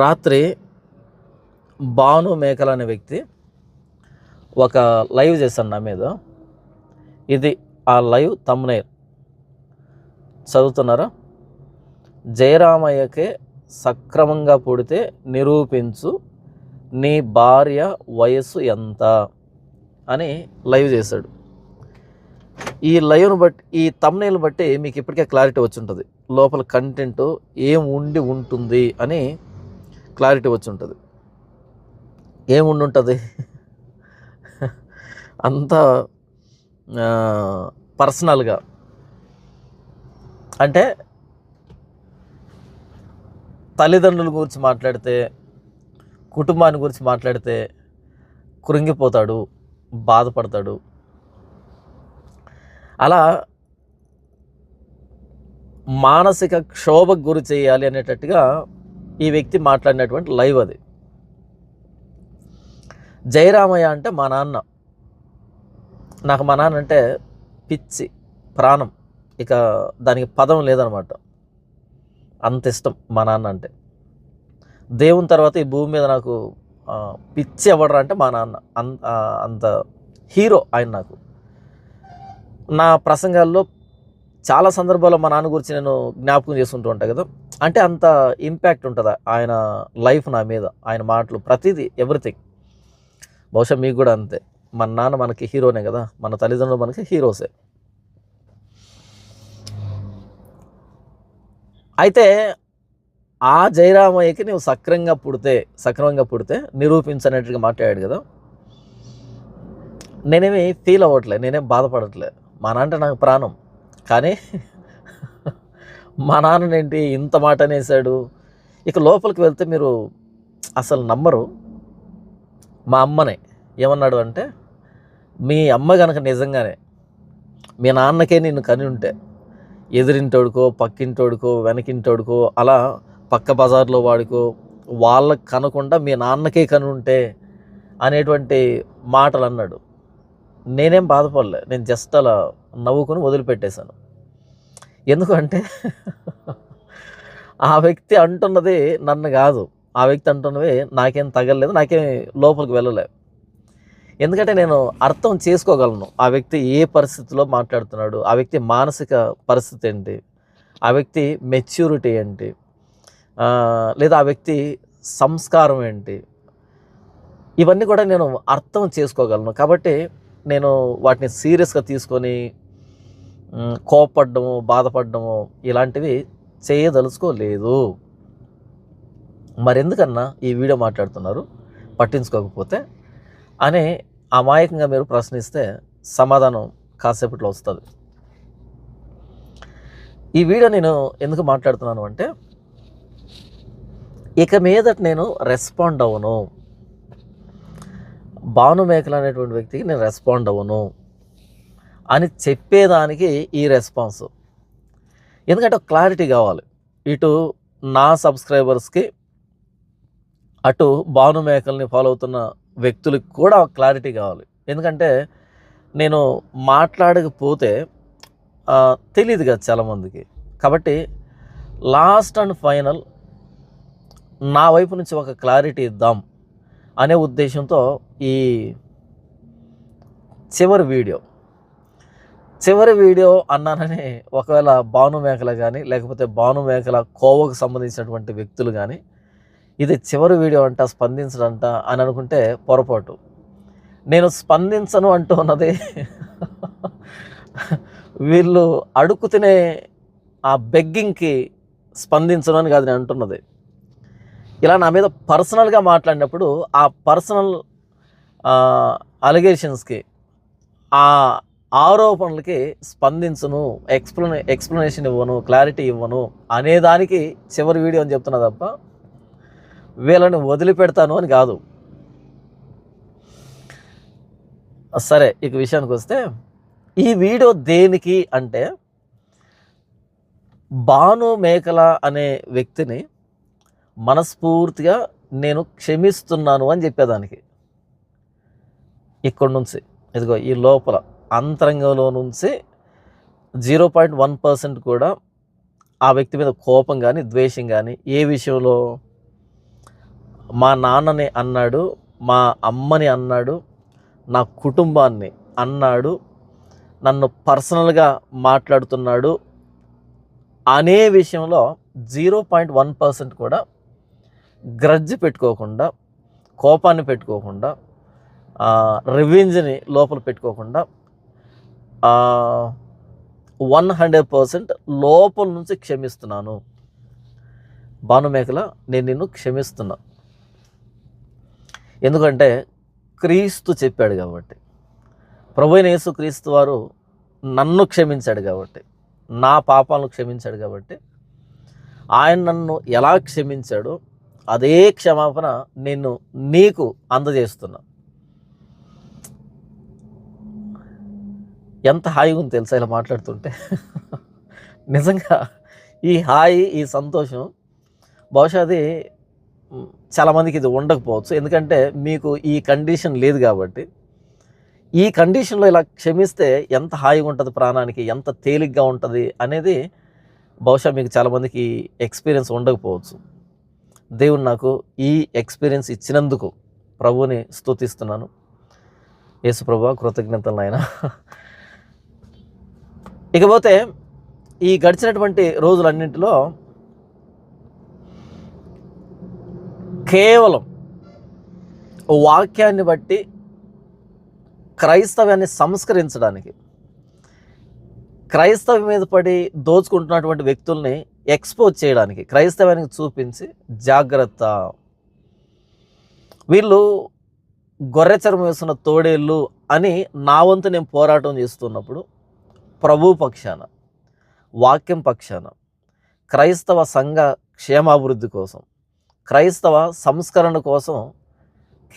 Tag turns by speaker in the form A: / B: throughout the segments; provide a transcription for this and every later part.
A: రాత్రి భాను మేకల అనే వ్యక్తి ఒక లైవ్ చేశాను నా మీద. ఇది ఆ లైవ్ థంబ్నెయిల్ చదువుతున్నారా? జయరామయ్యకే సక్రమంగా పుడితే నిరూపించు, నీ భార్య వయస్సు ఎంత అని లైవ్ చేశాడు. ఈ లైవ్ను బట్టి, ఈ థంబ్నెయిల్ బట్టి మీకు ఇప్పటికే క్లారిటీ వచ్చి ఉంటుంది, లోపల కంటెంట్ ఏం ఉండి ఉంటుంది అని క్లారిటీ వచ్చి ఉంటుంది. ఏముండి ఉంటుంది? అంతా పర్సనల్గా, అంటే తల్లిదండ్రుల గురించి మాట్లాడితే, కుటుంబాన్ని గురించి మాట్లాడితే కృంగిపోతాడు, బాధపడతాడు. అలా మానసిక క్షోభకు గురి చేయాలి అనేటట్టుగా ఈ వ్యక్తి మాట్లాడినటువంటి లైవ్ అది. జయరామయ్య అంటే మా నాన్న, నాకు మా నాన్న అంటే పిచ్చి, ప్రాణం, ఇక దానికి పదం లేదనమాట. అంత ఇష్టం మా నాన్న అంటే. దేవుని తర్వాత ఈ భూమి మీద నాకు పిచ్చి ఎవడరా అంటే మా నాన్న. అంత హీరో ఆయన నాకు. నా ప్రసంగాల్లో చాలా సందర్భాల్లో మా నాన్న గురించి నేను జ్ఞాపకం చేసుకుంటూ ఉంటాను కదా. అంటే అంత ఇంపాక్ట్ ఉంటుంది ఆయన లైఫ్ నా మీద, ఆయన మాటలు, ప్రతిదీ, ఎవ్రీథింగ్. బహుశా మీకు కూడా అంతే. మన నాన్న మనకి హీరోనే కదా, మన తల్లిదండ్రులు మనకి హీరోసే. అయితే ఆ జయరామయ్యకి నువ్వు సక్రమంగా పుడితే నిరూపించనట్టుగా మాట్లాడాడు కదా. నేనేమి ఫీల్ అవ్వట్లే, నేనేం బాధపడట్లే. మా నాన్న నాకు ప్రాణం. కానీ మా నాన్ననేంటి ఇంత మాట అనేసాడు. ఇక లోపలికి వెళ్తే మీరు అసలు నమ్మరు. మా అమ్మనే ఏమన్నాడు అంటే, మీ అమ్మ కనుక నిజంగానే మీ నాన్నకే నిన్ను కని ఉంటే, ఎదురింటోడుకో, పక్కింటోడుకో, వెనకింటోడుకో, అలా పక్క బజార్లో వాడుకో, వాళ్ళకి కనకుండా మీ నాన్నకే కని ఉంటే అనేటువంటి మాటలు అన్నాడు. నేనేం బాధపడలే, నేను జస్ట్ అలా నవ్వుకుని వదిలిపెట్టేశాను. ఎందుకంటే ఆ వ్యక్తి అంటున్నది నన్ను కాదు, ఆ వ్యక్తి అంటున్నవి నాకేం తగలలేదు, నాకేం లోపలికి వెళ్ళలేదు. ఎందుకంటే నేను అర్థం చేసుకోగలను ఆ వ్యక్తి ఏ పరిస్థితిలో మాట్లాడుతున్నాడు, ఆ వ్యక్తి మానసిక పరిస్థితి ఏంటి, ఆ వ్యక్తి మెచ్యూరిటీ ఏంటి, లేదా ఆ వ్యక్తి సంస్కారం ఏంటి, ఇవన్నీ కూడా నేను అర్థం చేసుకోగలను. కాబట్టి నేను వాటిని సీరియస్గా తీసుకొని కోపపడ్డము, బాధపడ్డము ఇలాంటివి చేయదలుచుకోలేదు. మరెందుకన్నా ఈ వీడియో మాట్లాడుతున్నారు పట్టించుకోకపోతే అని అమాయకంగా మీరు ప్రశ్నిస్తే సమాధానం కాసేపట్లో వస్తుంది. ఈ వీడియో నేను ఎందుకు మాట్లాడుతున్నాను అంటే, ఇక మీదట నేను రెస్పాండ్ అవ్వను, భాను మేకల అనేటువంటి వ్యక్తికి నేను రెస్పాండ్ అవ్వను అని చెప్పేదానికి ఈ రెస్పాన్స్. ఎందుకంటే క్లారిటీ కావాలి, ఇటు నా సబ్స్క్రైబర్స్కి, అటు భాను మేకల్ని ఫాలో అవుతున్న వ్యక్తులకు కూడా క్లారిటీ కావాలి. ఎందుకంటే నేను మాట్లాడకపోతే తెలియదు కదా చాలామందికి. కాబట్టి లాస్ట్ అండ్ ఫైనల్ నా వైపు నుంచి ఒక క్లారిటీ ఇద్దాం అనే ఉద్దేశంతో ఈ చివరి వీడియో అన్నానని ఒకవేళ భాను మేకల కానీ, లేకపోతే భాను మేకల కోవకు సంబంధించినటువంటి వ్యక్తులు కానీ ఇది చివరి వీడియో అంట, స్పందించడంట అని అనుకుంటే పొరపాటు. నేను స్పందించను అంటూ ఉన్నది వీళ్ళు అడుగు తినే ఆ బెగ్గింగ్కి స్పందించను అని కాదు నేను అంటున్నది. ఇలా నా మీద పర్సనల్గా మాట్లాడినప్పుడు ఆ పర్సనల్ అలిగేషన్స్కి, ఆ ఆరోపణలకి స్పందించను, ఎక్స్ప్లెనేషన్ ఇవ్వను, క్లారిటీ ఇవ్వను అనేదానికి చివరి వీడియో అని చెప్తున్నా తప్ప వీళ్ళని వదిలిపెడతాను అని కాదు. సరే, ఇక విషయానికి వస్తే, ఈ వీడియో దేనికి అంటే భాను మేకల అనే వ్యక్తిని మనస్ఫూర్తిగా నేను క్షమిస్తున్నాను అని చెప్పేదానికి. ఇక్కడి నుంచి ఇదిగో ఈ లోపల అంతరంగంలో నుంచి 0.1% కూడా ఆ వ్యక్తి మీద కోపం కానీ, ద్వేషం కానీ, ఏ విషయంలో మా నాన్నని అన్నాడు, మా అమ్మని అన్నాడు, నా కుటుంబాన్ని అన్నాడు, నన్ను పర్సనల్గా మాట్లాడుతున్నాడు అనే విషయంలో 0.1% కూడా గ్రడ్జ్ పెట్టుకోకుండా, కోపాన్ని పెట్టుకోకుండా, రివెంజ్ని లోపల పెట్టుకోకుండా 100% లోపల నుంచి క్షమిస్తున్నాను. భానుమేఖల, నేను నిన్ను క్షమిస్తున్నా. ఎందుకంటే క్రీస్తు చెప్పాడు కాబట్టి, ప్రభువైన యేసు క్రీస్తు వారు నన్ను క్షమించాడు కాబట్టి, నా పాపాలను క్షమించాడు కాబట్టి, ఆయన నన్ను ఎలా క్షమించాడో అదే క్షమాపణ నేను నీకు అందజేస్తున్నా. ఎంత హాయిగా ఉంది తెలుసా ఇలా మాట్లాడుతుంటే. నిజంగా ఈ హాయి, ఈ సంతోషం బహుశా అది చాలామందికి ఇది ఉండకపోవచ్చు. ఎందుకంటే మీకు ఈ కండిషన్ లేదు కాబట్టి. ఈ కండిషన్లో ఇలా క్షమిస్తే ఎంత హాయిగా ఉంటుంది ప్రాణానికి, ఎంత తేలిగ్గా ఉంటుంది అనేది బహుశా మీకు చాలామందికి ఎక్స్పీరియన్స్ ఉండకపోవచ్చు. దేవుడు నాకు ఈ ఎక్స్పీరియన్స్ ఇచ్చినందుకు ప్రభువుని స్తుతిస్తున్నాను. యేసు ప్రభువా, కృతజ్ఞతలు నాయనా. ఇకపోతే ఈ గడిచినటువంటి రోజులన్నింటిలో కేవలం వాక్యాన్ని బట్టి క్రైస్తవ్యాన్ని సంస్కరించడానికి, క్రైస్తవం మీద పడి దోచుకుంటున్నటువంటి వ్యక్తుల్ని ఎక్స్పోజ్ చేయడానికి, క్రైస్తవానికి చూపించి జాగ్రత్త, వీళ్ళు గొర్రెచర్మం వేస్తున్న తోడేళ్ళు అని నా వంతు నేను పోరాటం చేస్తున్నప్పుడు, ప్రభు పక్షాన, వాక్యం పక్షాన, క్రైస్తవ సంఘ క్షేమాభివృద్ధి కోసం, క్రైస్తవ సంస్కరణ కోసం,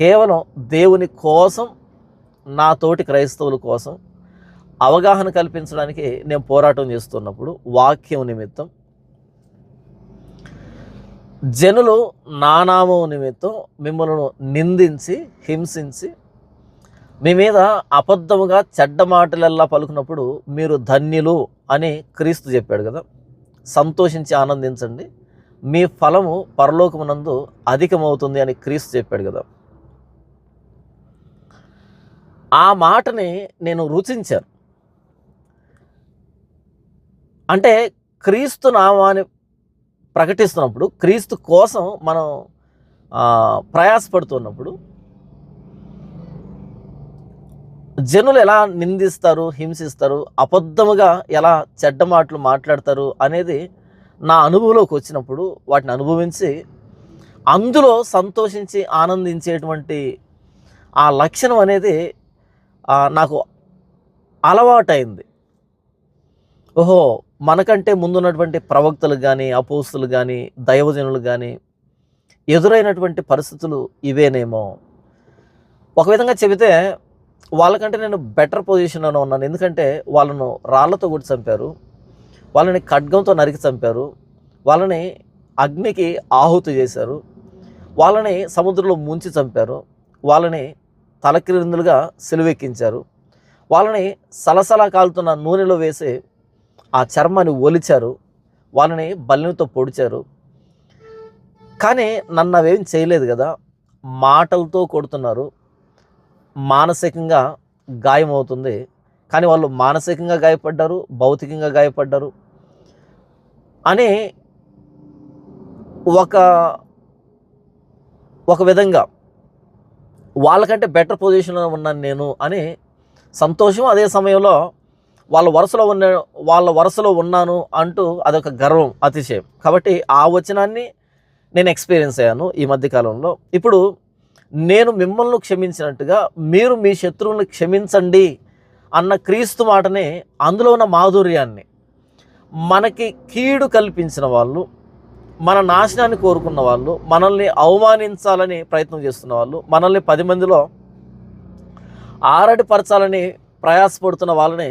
A: కేవలం దేవుని కోసం, నా తోటి క్రైస్తవుల కోసం అవగాహన కల్పించడానికి నేను పోరాటం చేస్తున్నప్పుడు, వాక్యం నిమిత్తం జనులు నా నామం నిమిత్తం మిమ్మల్ని నిందించి, హింసించి, మీ మీద అబద్ధముగా చెడ్డ మాటలల్లా పలుకున్నప్పుడు మీరు ధన్యులు అని క్రీస్తు చెప్పాడు కదా. సంతోషించి ఆనందించండి, మీ ఫలము పరలోకమునందు అధికమవుతుంది అని క్రీస్తు చెప్పాడు కదా. ఆ మాటని నేను రుచించాను. అంటే క్రీస్తు నామాన్ని ప్రకటిస్తున్నప్పుడు, క్రీస్తు కోసం మనం ప్రయాసపడుతున్నప్పుడు జనులు ఎలా నిందిస్తారు, హింసిస్తారు, అబద్ధముగా ఎలా చెడ్డ మాటలు మాట్లాడతారు అనేది నా అనుభవంలోకి వచ్చినప్పుడు, వాటిని అనుభవించి అందులో సంతోషించి ఆనందించేటువంటి ఆ లక్షణం అనేది నాకు అలవాటైంది. ఓహో, మనకంటే ముందున్నటువంటి ప్రవక్తలు కానీ, అపోస్తులు కానీ, దైవజనులు కానీ ఎదురైనటువంటి పరిస్థితులు ఇవేనేమో. ఒక విధంగా చెబితే వాళ్ళకంటే నేను బెటర్ పొజిషన్లోనే ఉన్నాను. ఎందుకంటే వాళ్ళను రాళ్లతో కొట్టి చంపారు, వాళ్ళని ఖడ్గంతో నరికి చంపారు, వాళ్ళని అగ్నికి ఆహుతి చేశారు, వాళ్ళని సముద్రంలో ముంచి చంపారు, వాళ్ళని తలక్రిందులుగా సిలువెక్కించారు, వాళ్ళని సలసల కాలుతున్న నూనెలో వేసి ఆ చర్మాన్ని ఒలిచారు, వాళ్ళని బల్లెంతో పొడిచారు. కానీ నన్ను అవేం చేయలేదు కదా. మాటలతో కొడుతున్నారు, మానసికంగా గాయమవుతుంది. కానీ వాళ్ళు మానసికంగా గాయపడ్డారు, భౌతికంగా గాయపడ్డారు అని ఒక విధంగా వాళ్ళకంటే బెటర్ పొజిషన్లో ఉన్నాను నేను అని సంతోషం. అదే సమయంలో వాళ్ళ వరుసలో ఉన్నాను అంటూ అదొక గర్వం, అతిశయం. కాబట్టి ఆ వచనాన్ని నేను ఎక్స్పీరియన్స్ అయ్యాను ఈ మధ్యకాలంలో. ఇప్పుడు నేను మిమ్మల్ని క్షమించినట్టుగా మీరు మీ శత్రువులను క్షమించండి అన్న క్రీస్తు మాటని, అందులో ఉన్న మాధుర్యాన్ని, మనకి కీడు కల్పించిన వాళ్ళు, మన నాశనాన్ని కోరుకున్న వాళ్ళు, మనల్ని అవమానించాలని ప్రయత్నం చేస్తున్న వాళ్ళు, మనల్ని 10 మందిలో ఆరడిపరచాలని ప్రయాసపడుతున్న వాళ్ళని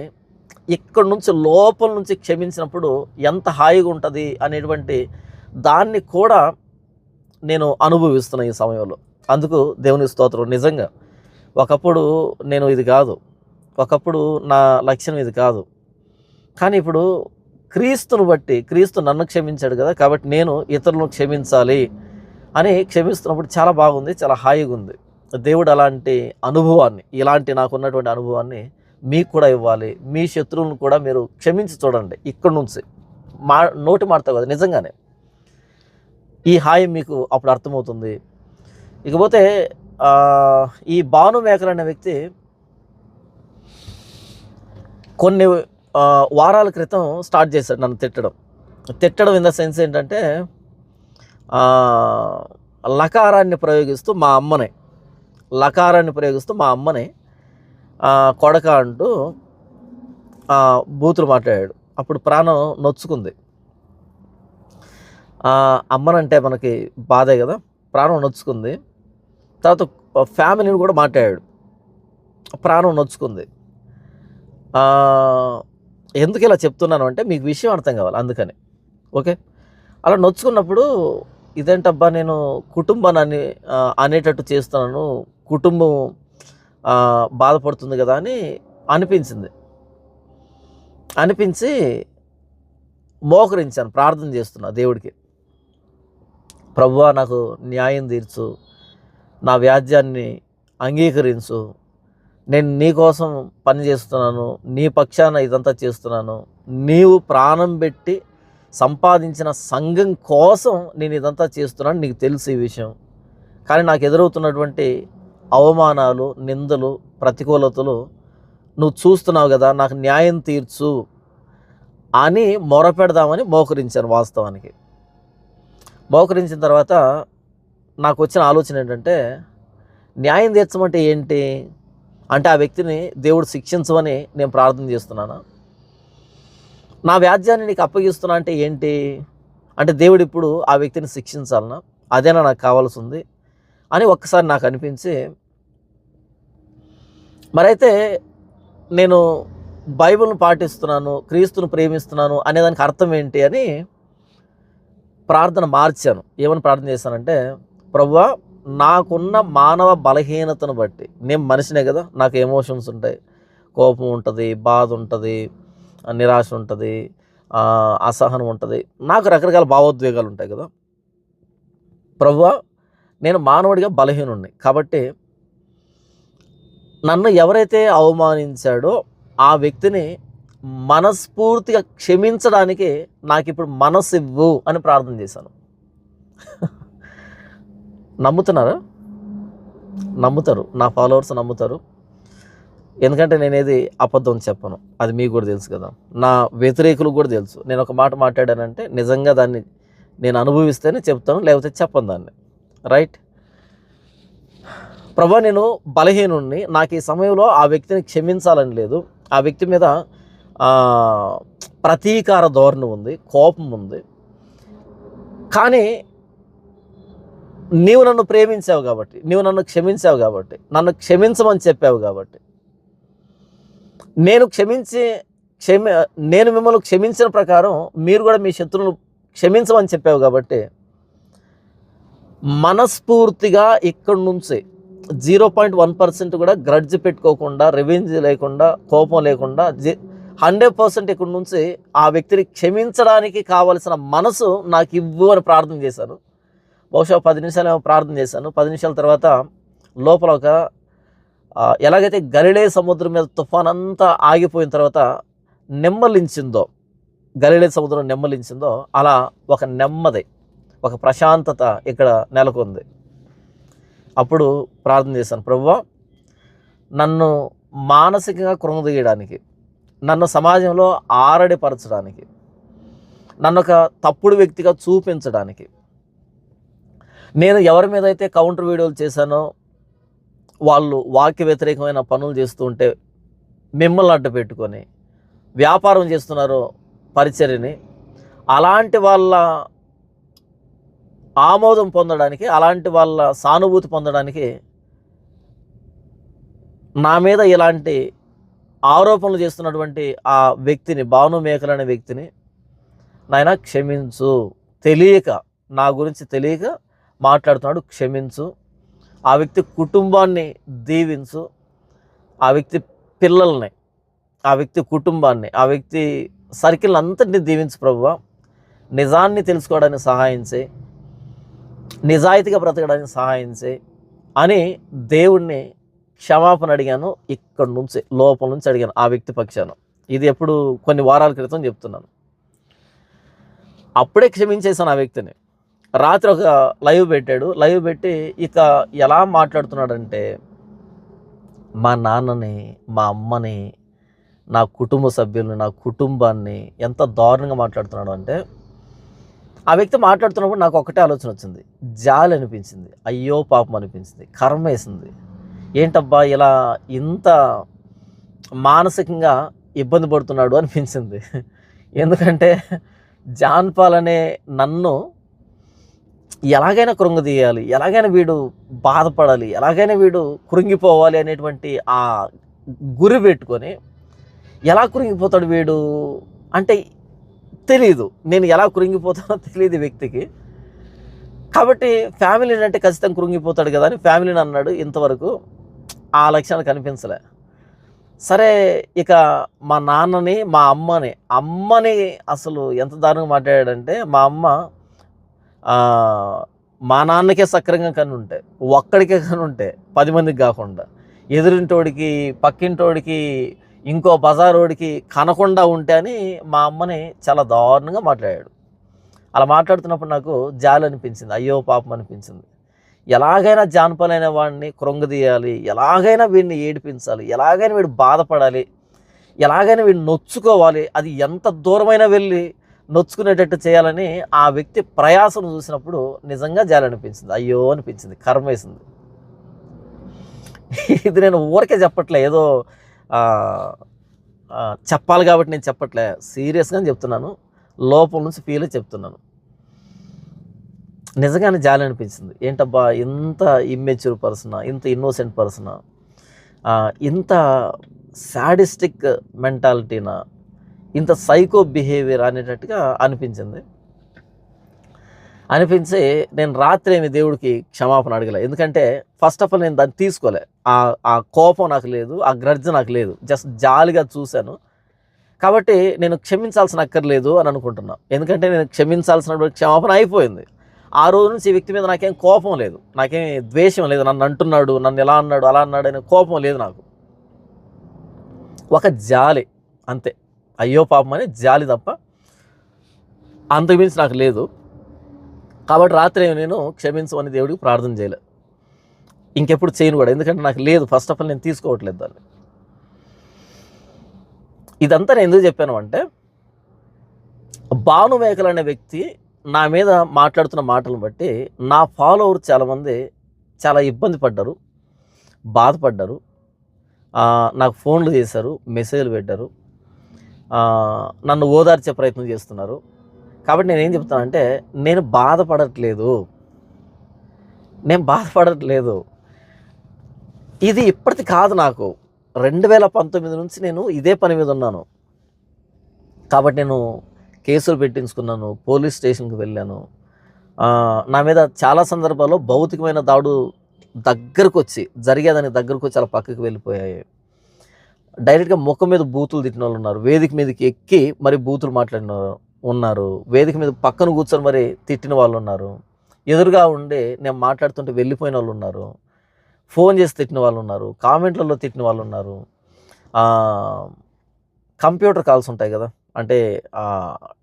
A: ఇక్కడి నుంచి లోపల నుంచి క్షమించినప్పుడు ఎంత హాయిగా ఉంటుంది అనేటువంటి దాన్ని కూడా నేను అనుభవిస్తున్నా ఈ సమయంలో. అందుకు దేవుని స్తోత్రం. నిజంగా ఒకప్పుడు నేను ఇది కాదు, ఒకప్పుడు నా లక్ష్యం ఇది కాదు. కానీ ఇప్పుడు క్రీస్తును బట్టి, క్రీస్తు నన్ను క్షమించాడు కదా, కాబట్టి నేను ఇతరులను క్షమించాలి అని క్షమిస్తున్నప్పుడు చాలా బాగుంది, చాలా హాయిగా ఉంది. దేవుడు అలాంటి అనుభవాన్ని, ఇలాంటి నాకున్నటువంటి అనుభవాన్ని మీకు కూడా ఇవ్వాలి. మీ శత్రువులను కూడా మీరు క్షమించి చూడండి. ఇక్కడి నుంచి నోటి మాటతో కదా, నిజంగానే ఈ హాయి మీకు అప్పుడు అర్థమవుతుంది. ఇకపోతే ఈ భాను మేకర్ అనే వ్యక్తి కొన్ని వారాల క్రితం స్టార్ట్ చేశాడు నన్ను తిట్టడం ఇన్ ద సెన్స్ ఏంటంటే, లకారాన్ని ప్రయోగిస్తూ మా అమ్మని కొడక అంటూ బూతులు మాట్లాడాడు. అప్పుడు ప్రాణం నొచ్చుకుంది. అమ్మనంటే మనకి బాధే కదా, ప్రాణం నొచ్చుకుంది. తర్వాత ఫ్యామిలీని కూడా మాట్లాడాడు, ప్రాణం నొచ్చుకుంది. ఎందుకు ఇలా చెప్తున్నాను అంటే మీకు విషయం అర్థం కావాలి, అందుకని. ఓకే, అలా నొచ్చుకున్నప్పుడు ఇదేంటబ్బా నేను కుటుంబాన్ని అనేటట్టు చేస్తున్నాను, కుటుంబం బాధపడుతుంది కదా అని అనిపించి మోకరించాను, ప్రార్థన చేస్తున్నా దేవుడికి. ప్రభువా నాకు న్యాయం తీర్చు, నా వ్యాజ్యాన్ని అంగీకరించు, నేను నీ కోసం పని చేస్తున్నాను, నీ పక్షాన ఇదంతా చేస్తున్నాను, నీవు ప్రాణం పెట్టి సంపాదించిన సంఘం కోసం నేను ఇదంతా చేస్తున్నాను, నీకు తెలుసు ఈ విషయం. కానీ నాకు ఎదురవుతున్నటువంటి అవమానాలు, నిందలు, ప్రతికూలతలు నువ్వు చూస్తున్నావు కదా, నాకు న్యాయం తీర్చు అని మొరపెడదామని మోకరించాను. వాస్తవానికి మోకరించిన తర్వాత నాకు వచ్చిన ఆలోచన ఏంటంటే, న్యాయం తీర్చమంటే ఏంటి అంటే, ఆ వ్యక్తిని దేవుడు శిక్షించమని నేను ప్రార్థన చేస్తున్నానా? నా వ్యాజ్యాన్ని నీకు అప్పగిస్తున్నా అంటే ఏంటి అంటే, దేవుడు ఇప్పుడు ఆ వ్యక్తిని శిక్షించాలనా? అదేనా నాకు కావాల్సి ఉంది అని ఒక్కసారి నాకు అనిపించి, మరైతే నేను బైబిల్ను పాటిస్తున్నాను, క్రీస్తును ప్రేమిస్తున్నాను అనేదానికి అర్థం ఏంటి అని ప్రార్థన మార్చాను. ఏమని ప్రార్థన చేశానంటే, ప్రభువా నాకున్న మానవ బలహీనతను బట్టి, నేను మనిషినే కదా, నాకు ఎమోషన్స్ ఉంటాయి, కోపం ఉంటుంది, బాధ ఉంటుంది, నిరాశ ఉంటుంది, అసహనం ఉంటుంది, నాకు రకరకాల భావోద్వేగాలు ఉంటాయి కదా. ప్రభువా నేను మానవుడిగా బలహీనుడిని కాబట్టి నన్ను ఎవరైతే అవమానించాడో ఆ వ్యక్తిని మనస్ఫూర్తిగా క్షమించడానికి నాకు ఇప్పుడు మనసు ఇవ్వు అని ప్రార్థన చేశాను. నమ్ముతారు, నా ఫాలోవర్స్ నమ్ముతారు, ఎందుకంటే నేనేది అబద్ధం చెప్పను, అది మీకు కూడా తెలుసు కదా, నా వ్యతిరేకులకు కూడా తెలుసు. నేను ఒక మాట మాట్లాడానంటే నిజంగా దాన్ని నేను అనుభవిస్తేనే చెప్తాను, లేకపోతే చెప్పను దాన్ని. రైట్? ప్రభా నేను బలహీనుడిని, నాకు ఈ సమయంలో ఆ వ్యక్తిని క్షమించాలని లేదు, ఆ వ్యక్తి మీద ప్రతీకార ధోరణి ఉంది, కోపం ఉంది, కానీ నీవు నన్ను ప్రేమించావు కాబట్టి, నీవు నన్ను క్షమించావు కాబట్టి, నన్ను క్షమించమని చెప్పావు కాబట్టి, నేను మిమ్మల్ని క్షమించిన ప్రకారం మీరు కూడా మీ శత్రువులు క్షమించమని చెప్పావు కాబట్టి, మనస్ఫూర్తిగా ఇక్కడి నుంచి 0.1% కూడా గ్రడ్జ్ పెట్టుకోకుండా, రివెంజ్ లేకుండా, కోపం లేకుండా 100% ఇక్కడి నుంచి ఆ వ్యక్తిని క్షమించడానికి కావలసిన మనసు నాకు ఇవ్వు అని ప్రార్థన చేశాను. బహుశా 10 నిమిషాలు ఏమో ప్రార్థన చేశాను. 10 నిమిషాల తర్వాత లోపల ఒక ఎలాగైతే గలిలే సముద్రం మీద తుఫాన్ అంతా ఆగిపోయిన తర్వాత గలిలే సముద్రం నెమ్మలించిందో అలా ఒక నెమ్మది, ఒక ప్రశాంతత ఇక్కడ నెలకొంది. అప్పుడు ప్రార్థన చేశాను, ప్రభువా నన్ను మానసికంగా కృంగదీయడానికి, నన్ను సమాజంలో ఆరడిపరచడానికి, నన్ను ఒక తప్పుడు వ్యక్తిగా చూపించడానికి, నేను ఎవరి మీద అయితే కౌంటర్ వీడియోలు చేశానో వాళ్ళు వాక్య వ్యతిరేకమైన పనులు చేస్తూ ఉంటే మిమ్మల్ని అడ్డు పెట్టుకొని వ్యాపారం చేస్తున్నారు పరిచర్యని, అలాంటి వాళ్ళ ఆమోదం పొందడానికి, అలాంటి వాళ్ళ సానుభూతి పొందడానికి నా మీద ఇలాంటి ఆరోపణలు చేస్తున్నటువంటి ఆ వ్యక్తిని, భాను మేకర్ అనే వ్యక్తిని నాయన క్షమించు, నా గురించి తెలియక మాట్లాడుతున్నాడు, క్షమించు, ఆ వ్యక్తి కుటుంబాన్ని దీవించు, ఆ వ్యక్తి పిల్లల్ని, ఆ వ్యక్తి కుటుంబాన్ని, ఆ వ్యక్తి సర్కిల్ అంతటిని దీవించు ప్రభువా, నిజాన్ని తెలుసుకోవడానికి సహాయం చేయి, నిజాయితీగా బ్రతకడానికి సహాయం చేయి అని దేవుణ్ణి క్షమాపణ అడిగాను. ఇక్కడ నుంచి లోపల నుంచి అడిగాను ఆ వ్యక్తి పక్షాన. ఇది ఎప్పుడు కొన్ని వారాల క్రితం చెప్తున్నాను. అప్పుడే క్షమించేశాను ఆ వ్యక్తిని. రాత్రి ఒక లైవ్ పెట్టాడు. లైవ్ పెట్టి ఇక ఎలా మాట్లాడుతున్నాడంటే, మా నాన్నని, మా అమ్మని, నా కుటుంబ సభ్యుల్ని, నా కుటుంబాన్ని ఎంత దారుణంగా మాట్లాడుతున్నాడు అంటే, ఆ వ్యక్తి మాట్లాడుతున్నప్పుడు నాకు ఒకటే ఆలోచన వచ్చింది. జాలి అనిపించింది, అయ్యో పాపం అనిపించింది, కర్మ వేసింది. ఏంటబ్బా ఇలా ఇంత మానసికంగా ఇబ్బంది పడుతున్నాడు అనిపించింది. ఎందుకంటే జాన్ పాల్ అనే నన్ను ఎలాగైనా కృంగదీయాలి, ఎలాగైనా వీడు బాధపడాలి, ఎలాగైనా వీడు కృంగిపోవాలి అనేటువంటి ఆ గురి పెట్టుకొని, ఎలా కృంగిపోతాడు వీడు అంటే తెలీదు. నేను ఎలా కృంగిపోతానో తెలియదు వ్యక్తికి. కాబట్టి ఫ్యామిలీని అంటే ఖచ్చితంగా కృంగిపోతాడు కదా అని ఫ్యామిలీని అన్నాడు. ఇంతవరకు ఆ లక్షణాలు కనిపించలే. సరే, ఇక మా నాన్నని, మా అమ్మని అసలు ఎంత దారుణంగా మాట్లాడాడంటే, మా అమ్మ మా నాన్నకే సక్రంగా కనుంటే, ఒక్కడికే కనుంటే 10 మందికి కాకుండా, ఎదురింటోడికి, పక్కింటోడికి, ఇంకో బజారోడికి కనకుండా ఉంటే అని మా అమ్మని చాలా దారుణంగా మాట్లాడాడు. అలా మాట్లాడుతున్నప్పుడు నాకు జాలి అనిపించింది, అయ్యో పాపం అనిపించింది. ఎలాగైనా జాన్ పాల్ అనే వాడిని కృంగదీయాలి, ఎలాగైనా వీడిని ఏడిపించాలి, ఎలాగైనా వీడు బాధపడాలి, ఎలాగైనా వీడిని నొచ్చుకోవాలి, అది ఎంత దూరమైనా వెళ్ళి నొచ్చుకునేటట్టు చేయాలని ఆ వ్యక్తి ప్రయాసం చూసినప్పుడు నిజంగా జాలి అనిపించింది, అయ్యో అనిపించింది, కర్మ వేసింది. ఇది నేను ఊరికే చెప్పట్లే, ఏదో చెప్పాలి కాబట్టి నేను చెప్పట్లే, సీరియస్గానే చెప్తున్నాను, లోపల నుంచి ఫీల్ చెప్తున్నాను. నిజంగానే జాలి అనిపించింది. ఏంటబ్బా ఇంత ఇమ్మెచ్యూర్ పర్సనా, ఇంత ఇన్నోసెంట్ పర్సనా, ఇంత సాడిస్టిక్ మెంటాలిటీనా, ఇంత సైకో బిహేవియర్ అనేటట్టుగా అనిపించింది. అనిపించి నేను రాత్రి ఏమి దేవుడికి క్షమాపణ అడగలే. ఎందుకంటే ఫస్ట్ ఆఫ్ ఆల్ నేను దాన్ని తీసుకోలే, ఆ కోపం నాకు లేదు, ఆ గ్రడ్జ్ నాకు లేదు, జస్ట్ జాలిగా చూశాను. కాబట్టి నేను క్షమించాల్సిన అక్కర్లేదు అని అనుకుంటున్నా. ఎందుకంటే నేను క్షమించాల్సిన క్షమాపణ అయిపోయింది. ఆ రోజు నుంచి ఈ వ్యక్తి మీద నాకేం కోపం లేదు, నాకేం ద్వేషం లేదు. నన్ను అంటున్నాడు, నన్ను ఎలా అన్నాడు, అలా అన్నాడు అనే కోపం లేదు నాకు. ఒక జాలి అంతే, అయ్యో పాపం అని జాలి తప్ప అంతకుమించి నాకు లేదు. కాబట్టి రాత్రి నేను క్షమించమని దేవుడికి ప్రార్థన చేయలే, ఇంకెప్పుడు చేయను కూడా. ఎందుకంటే నాకు లేదు, ఫస్ట్ ఆఫ్ ఆల్ నేను తీసుకోవట్లేదు దాన్ని. ఇదంతా నేను ఎందుకు చెప్పాను అంటే, భాను మేకల్ అనే వ్యక్తి నా మీద మాట్లాడుతున్న మాటలను బట్టి నా ఫాలోవర్ చాలామంది చాలా ఇబ్బంది పడ్డారు, బాధపడ్డారు, నాకు ఫోన్లు చేశారు, మెసేజ్లు పెట్టారు, నన్ను ఓదార్చే ప్రయత్నం చేస్తున్నారు. కాబట్టి నేనేం చెప్తానంటే, నేను బాధపడట్లేదు. ఇది ఇప్పటిది కాదు, నాకు 2019 నుంచి నేను ఇదే పని మీద ఉన్నాను. కాబట్టి నేను కేసులు పెట్టించుకున్నాను, పోలీస్ స్టేషన్కి వెళ్ళాను. నా మీద చాలా సందర్భాల్లో భౌతికమైన దాడు దగ్గరకు వచ్చి జరిగేదానికి దగ్గరకు వచ్చి అలా పక్కకి వెళ్ళిపోయాయి. డైరెక్ట్గా ముఖం మీద బూతులు తిట్టిన వాళ్ళు ఉన్నారు, వేదిక మీదకి ఎక్కి మరి బూతులు మాట్లాడిన ఉన్నారు, వేదిక మీద పక్కన కూర్చొని మరి తిట్టిన వాళ్ళు ఉన్నారు, ఎదురుగా ఉండి నేను మాట్లాడుతుంటే వెళ్ళిపోయిన వాళ్ళు ఉన్నారు, ఫోన్ చేసి తిట్టిన వాళ్ళు ఉన్నారు, కామెంట్లలో తిట్టిన వాళ్ళు ఉన్నారు, కంప్యూటర్ కాల్స్ ఉంటాయి కదా, అంటే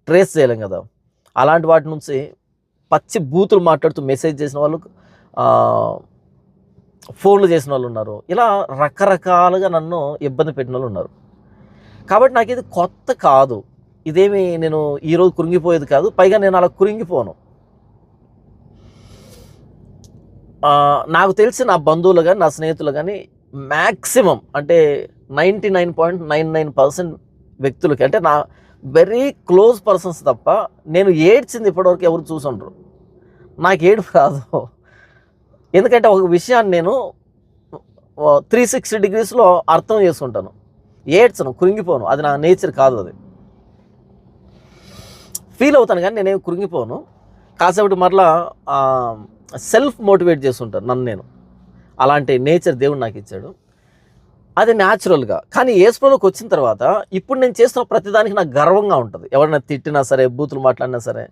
A: ట్రేస్ చేయలేం కదా, అలాంటి వాటి నుంచి పచ్చి బూతులు మాట్లాడుతూ మెసేజ్ చేసిన వాళ్ళు, ఫోన్లు చేసిన వాళ్ళు ఉన్నారు. ఇలా రకరకాలుగా నన్ను ఇబ్బంది పెట్టిన వాళ్ళు ఉన్నారు. కాబట్టి నాకు ఇది కొత్త కాదు, ఇదేమి నేను ఈరోజు కృంగిపోయేది కాదు. పైగా నేను అలా కృంగిపోను. నాకు తెలిసి నా బంధువులు కానీ, నా స్నేహితులు కానీ మ్యాక్సిమం అంటే 99.99% వ్యక్తులకి, అంటే నా వెరీ క్లోజ్ పర్సన్స్ తప్ప నేను ఏడ్చింది ఇప్పటివరకు ఎవరు చూసుండ్రు. నాకు ఏడుపు రాదు. ఎందుకంటే ఒక విషయాన్ని నేను 360 degreesలో అర్థం చేసుకుంటాను. ఏడ్చను, కృంగిపోను, అది నా నేచర్ కాదు. అది ఫీల్ అవుతాను కానీ నేనేం కృంగిపోను. కాసేపటి మరలా సెల్ఫ్ మోటివేట్ చేస్తుంటాను నన్ను నేను. అలాంటి నేచర్ దేవుడు నాకు ఇచ్చాడు, అది న్యాచురల్గా. కానీ యేసులోకి వచ్చిన తర్వాత ఇప్పుడు నేను చేస్తున్న ప్రతిదానికి నాకు గర్వంగా ఉంటుంది. ఎవరైనా తిట్టినా సరే, బూతులు మాట్లాడినా సరే,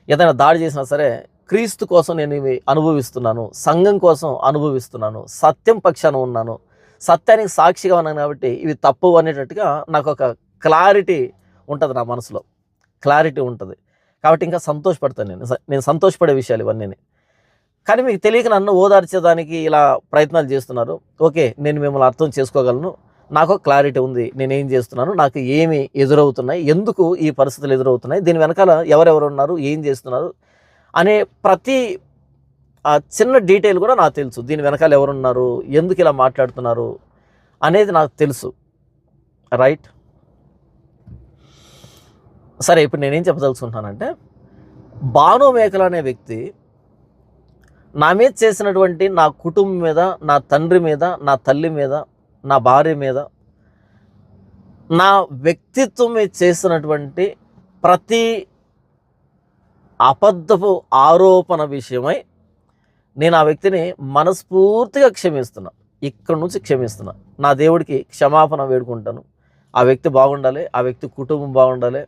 A: ఏదైనా దాడి చేసినా సరే క్రీస్తు కోసం నేను ఇవి అనుభవిస్తున్నాను, సంఘం కోసం అనుభవిస్తున్నాను, సత్యం పక్షాన ఉన్నాను, సత్యానికి సాక్షిగా ఉన్నాను, కాబట్టి ఇవి తప్పు అనేటట్టుగా నాకు ఒక క్లారిటీ ఉంటుంది, నా మనసులో క్లారిటీ ఉంటుంది. కాబట్టి ఇంకా సంతోషపడతాను. నేను సంతోషపడే విషయాలు ఇవన్నీ. కానీ మీకు తెలియక నన్ను ఓదార్చేదానికి ఇలా ప్రయత్నాలు చేస్తున్నారు. ఓకే, నేను మిమ్మల్ని అర్థం చేసుకోగలను, నాకు క్లారిటీ ఉంది, నేనేం చేస్తున్నాను, నాకు ఏమి ఎదురవుతున్నాయి, ఎందుకు ఈ పరిస్థితులు ఎదురవుతున్నాయి, దీని వెనకాల ఎవరెవరు ఉన్నారు, ఏం చేస్తున్నారు అనే ప్రతి చిన్న డీటెయిల్ కూడా నాకు తెలుసు. దీని వెనకాల ఎవరున్నారు, ఎందుకు ఇలా మాట్లాడుతున్నారు అనేది నాకు తెలుసు. రైట్. సరే, ఇప్పుడు నేనేం చెప్పదలుచుకుంటున్నానంటే, భాను మేకల అనే వ్యక్తి నా మీద చేసినటువంటి, నా కుటుంబం మీద, నా తండ్రి మీద, నా తల్లి మీద, నా భార్య మీద, నా వ్యక్తిత్వం మీద చేసినటువంటి ప్రతి అబద్ధపు ఆరోపణ విషయమై నేను ఆ వ్యక్తిని మనస్ఫూర్తిగా క్షమిస్తున్నా. ఇక్కడి నుంచి క్షమిస్తున్నా. నా దేవుడికి క్షమాపణ వేడుకుంటాను. ఆ వ్యక్తి బాగుండాలి, ఆ వ్యక్తి కుటుంబం బాగుండాలి,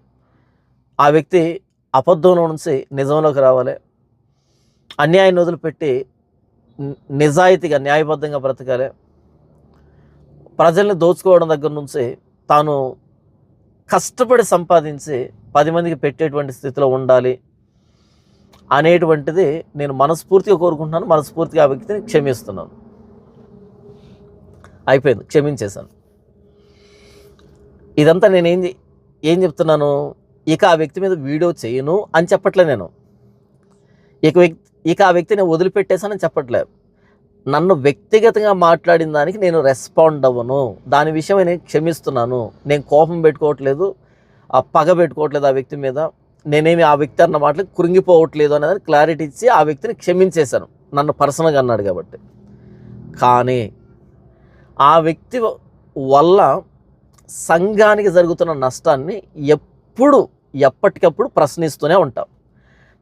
A: ఆ వ్యక్తి అబద్ధంలో నుంచి నిజంలోకి రావాలి, అన్యాయాన్ని వదిలిపెట్టి నిజాయితీగా న్యాయబద్ధంగా బ్రతకాలి, ప్రజల్ని దోచుకోవడం దగ్గర నుంచి తాను కష్టపడి సంపాదించి 10 మందికి పెట్టేటువంటి స్థితిలో ఉండాలి అనేటువంటిది నేను మనస్ఫూర్తిగా కోరుకుంటున్నాను. మనస్ఫూర్తిగా ఆ వ్యక్తిని క్షమిస్తున్నాను. అయిపోయింది, క్షమించేశాను. ఇదంతా నేను ఏం చెప్తున్నాను, ఇక ఆ వ్యక్తి మీద వీడియో చేయను అని చెప్పట్లే నేను. ఇక ఆ వ్యక్తిని వదిలిపెట్టేశానని చెప్పట్లేదు. నన్ను వ్యక్తిగతంగా మాట్లాడిన దానికి నేను రెస్పాండ్ అవ్వను, దాని విషయమై నేను క్షమిస్తున్నాను. నేను కోపం పెట్టుకోవట్లేదు, పగ పెట్టుకోవట్లేదు ఆ వ్యక్తి మీద, నేనేమి ఆ వ్యక్తి అన్న మాటలకు కృంగిపోవట్లేదు అనేది క్లారిటీ ఇచ్చి ఆ వ్యక్తిని క్షమించేశాను, నన్ను పర్సనల్గా అన్నాడు కాబట్టి. కానీ ఆ వ్యక్తి వల్ల సంఘానికి జరుగుతున్న నష్టాన్ని ఎప్పటికప్పుడు ప్రశ్నిస్తూనే ఉంటాం.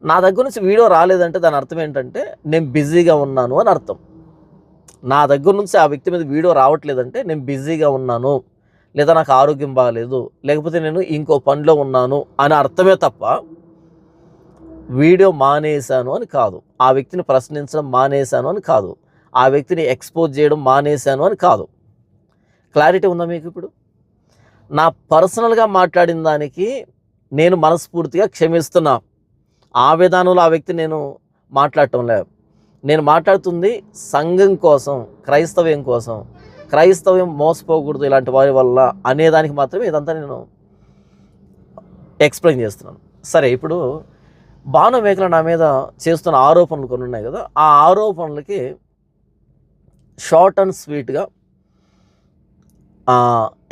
A: నా దగ్గర నుంచి వీడియో రాలేదంటే దాని అర్థం ఏంటంటే నేను బిజీగా ఉన్నాను అని అర్థం. నా దగ్గర నుంచి ఆ వ్యక్తి మీద వీడియో రావట్లేదంటే నేను బిజీగా ఉన్నాను, లేదా నాకు ఆరోగ్యం బాగాలేదు, లేకపోతే నేను ఇంకో పనిలో ఉన్నాను అని అర్థమే తప్ప వీడియో మానేశాను అని కాదు, ఆ వ్యక్తిని ప్రశ్నించడం మానేశాను అని కాదు, ఆ వ్యక్తిని ఎక్స్పోజ్ చేయడం మానేశాను అని కాదు. క్లారిటీ ఉందా మీకు? ఇప్పుడు నా పర్సనల్గా మాట్లాడిన దానికి నేను మనస్ఫూర్తిగా క్షమిస్తున్నా. ఆ విధానంలో ఆ వ్యక్తి నేను మాట్లాడటం లేదు. నేను మాట్లాడుతుంది సంఘం కోసం, క్రైస్తవ్యం కోసం, క్రైస్తవ్యం మోసపోకూడదు ఇలాంటి వారి వల్ల అనేదానికి మాత్రమే ఇదంతా నేను ఎక్స్ప్లెయిన్ చేస్తున్నాను. సరే, ఇప్పుడు భాను మేకల నా మీద చేస్తున్న ఆరోపణలు కొన్ని ఉన్నాయి కదా, ఆ ఆరోపణలకి షార్ట్ అండ్ స్వీట్గా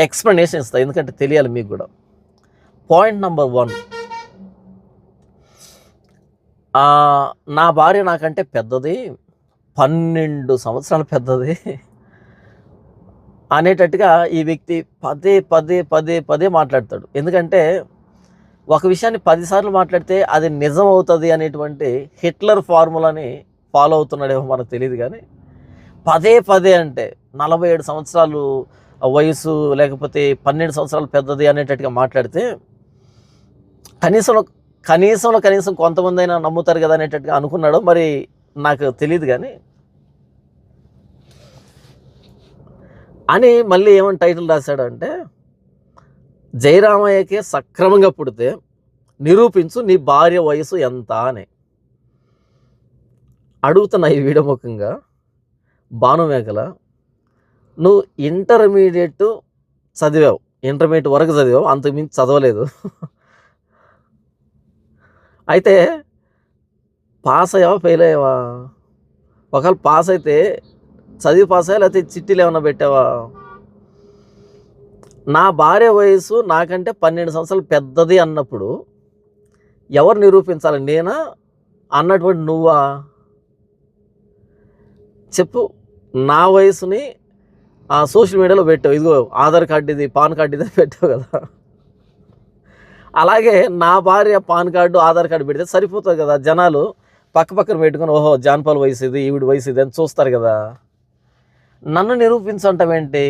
A: ఎక్స్ప్లెనేషన్ ఇస్తాను, ఎందుకంటే తెలియాలి మీకు కూడా. పాయింట్ నెంబర్ 1, నా భార్య నాకంటే పెద్దది, 12 సంవత్సరాలు పెద్దది అనేటట్టుగా ఈ వ్యక్తి పదే పదే పదే పదే మాట్లాడతాడు. ఎందుకంటే ఒక విషయాన్ని 10 సార్లు మాట్లాడితే అది నిజం అవుతుంది అనేటువంటి హిట్లర్ ఫార్ములాని ఫాలో అవుతున్నాడేమో మనకు తెలియదు. కానీ పదే పదే అంటే 47 సంవత్సరాలు వయసు, లేకపోతే 12 సంవత్సరాలు పెద్దది అనేటట్టుగా మాట్లాడితే కనీసం కొంతమంది అయినా నమ్ముతారు కదా అనేటట్టుగా అనుకున్నాడు, మరి నాకు తెలియదు. కానీ అని మళ్ళీ ఏమని టైటిల్ రాశాడంటే, జయరామయ్యకే సక్రమంగా పుడితే నిరూపించు నీ భార్య వయసు ఎంత అని అడుగుతున్నా ఈ వీడియో ముఖంగా. భాను మేకల, నువ్వు ఇంటర్మీడియట్ చదివావు, ఇంటర్మీడియట్ వరకు చదివావు, అంతకుమించి చదవలేదు. అయితే పాస్ అయ్యావా, ఫెయిల్ అయ్యావా? ఒకవేళ పాస్ అయితే చదివి పాస్ అయ్యా, లేకపోతే చిట్టీలు ఏమైనా పెట్టావా? నా భార్య వయసు నాకంటే 12 సంవత్సరాలు పెద్దది అన్నప్పుడు ఎవరు నిరూపించాలి, నేనా అన్నటువంటి నువ్వా? చెప్పు. నా వయసుని సోషల్ మీడియాలో పెట్టావు, ఇదిగో ఆధార్ కార్డు ఇది, పాన్ కార్డు ఇది పెట్టావు కదా. అలాగే నా భార్య పాన్ కార్డు, ఆధార్ కార్డు పెడితే సరిపోతుంది కదా. జనాలు పక్కన పెట్టుకుని ఓహో జాన్పాల్ వయసు ఇది, ఈవిడ వయసు ఇది అని చూస్తారు కదా. నన్ను నిరూపించంటావేంటి?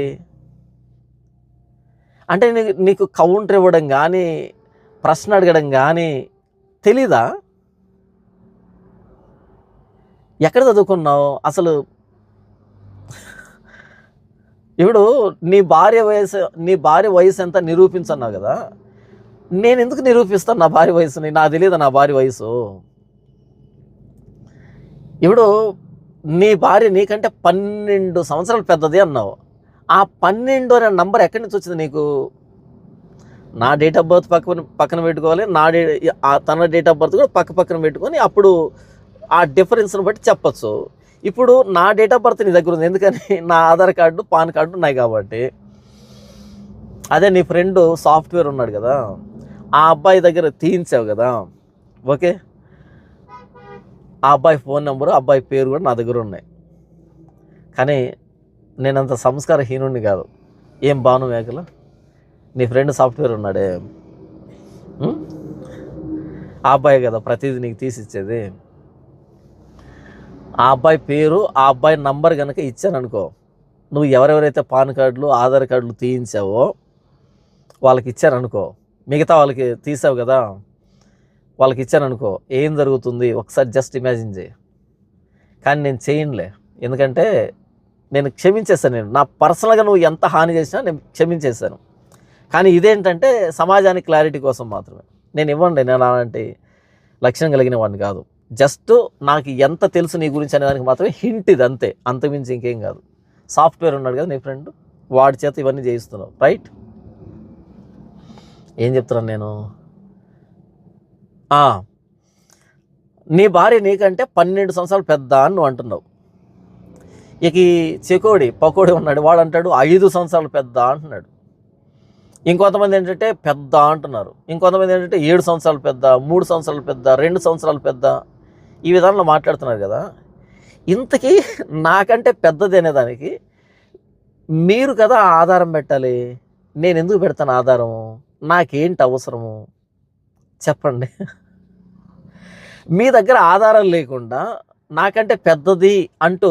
A: అంటే నీకు కౌంటర్ ఇవ్వడం కానీ, ప్రశ్న అడగడం కానీ తెలీదా? ఎక్కడ చదువుకున్నావు అసలు? ఇప్పుడు నీ భార్య వయసు ఎంత నిరూపించన్నావు కదా, నేను ఎందుకు నిరూపిస్తాను నా భార్య వయసుని? నాకు తెలియదు నా భార్య వయసు. ఇప్పుడు నీ భార్య నీకంటే 12 సంవత్సరాలు పెద్దది అన్నావు. ఆ 12 అనే నంబర్ ఎక్కడి నుంచి వచ్చింది నీకు? నా డేట్ ఆఫ్ బర్త్ పక్కన పెట్టుకోవాలి, తన డేట్ ఆఫ్ బర్త్ కూడా పక్కన పెట్టుకొని అప్పుడు ఆ డిఫరెన్స్ని బట్టి చెప్పచ్చు. ఇప్పుడు నా డేట్ ఆఫ్ బర్త్ నీ దగ్గర ఉంది, ఎందుకని? నా ఆధార్ కార్డు పాన్ కార్డు ఉన్నాయి కాబట్టి. అదే నీ ఫ్రెండ్ సాఫ్ట్వేర్ ఉన్నాడు కదా, ఆ అబ్బాయి దగ్గర తీయించావు కదా, ఓకే, ఆ అబ్బాయి ఫోన్ నెంబరు అబ్బాయి పేరు కూడా నా దగ్గర ఉన్నాయి. కానీ నేనంత సంస్కారహీనుడిని కాదు. ఏం భాను మేకల, నీ ఫ్రెండ్ సాఫ్ట్వేర్ ఉన్నాడే, ఆ అబ్బాయి కదా ప్రతిదీ నీకు తీసిచ్చేది. ఆ అబ్బాయి పేరు ఆ అబ్బాయి నంబర్ కనుక ఇచ్చాననుకో, నువ్వు ఎవరెవరైతే పాన్ కార్డులు ఆధార్ కార్డులు తీయించావో వాళ్ళకి ఇచ్చాననుకో, మిగతా వాళ్ళకి తీసావు కదా వాళ్ళకి ఇచ్చాననుకో, ఏం జరుగుతుంది ఒకసారి జస్ట్ ఇమాజిన్ చేయి. కానీ నేను చేయనులే, ఎందుకంటే నేను క్షమించేస్తాను. నేను నా పర్సనల్గా నువ్వు ఎంత హాని చేసినా నేను క్షమించేస్తాను. కానీ ఇదేంటంటే సమాజానికి క్లారిటీ కోసం మాత్రమే. నేను ఇవ్వండి, నేను అలాంటి లక్ష్యం కలిగిన వాడిని కాదు. జస్ట్ నాకు ఎంత తెలుసు నీ గురించి అనేదానికి మాత్రమే హింట్ ఇది, అంతే, అంతమించి ఇంకేం కాదు. సాఫ్ట్వేర్ ఉన్నాడు కదా నీ ఫ్రెండ్, వాడి చేత ఇవన్నీ చేయిస్తున్నావు, రైట్? ఏం చెప్తున్నాను నేను? నీ భార్య నీకంటే 12 సంవత్సరాలు పెద్ద అని నువ్వు అంటున్నావు. ఇక ఈ పకోడి ఉన్నాడు, వాడు అంటాడు 5 సంవత్సరాలు పెద్ద అంటున్నాడు. ఇంకొంతమంది ఏంటంటే పెద్ద అంటున్నారు, ఇంకొంతమంది ఏంటంటే 7 సంవత్సరాలు పెద్ద, 3 సంవత్సరాలు పెద్ద, 2 సంవత్సరాలు పెద్ద, ఈ విధానంలో మాట్లాడుతున్నారు కదా. ఇంతకీ నాకంటే పెద్దది అనేదానికి మీరు కదా ఆధారం పెట్టాలి. నేను ఎందుకు పెడతాను ఆధారము? నాకేంటి అవసరము చెప్పండి? మీ దగ్గర ఆధారం లేకుండా నాకంటే పెద్దది అంటూ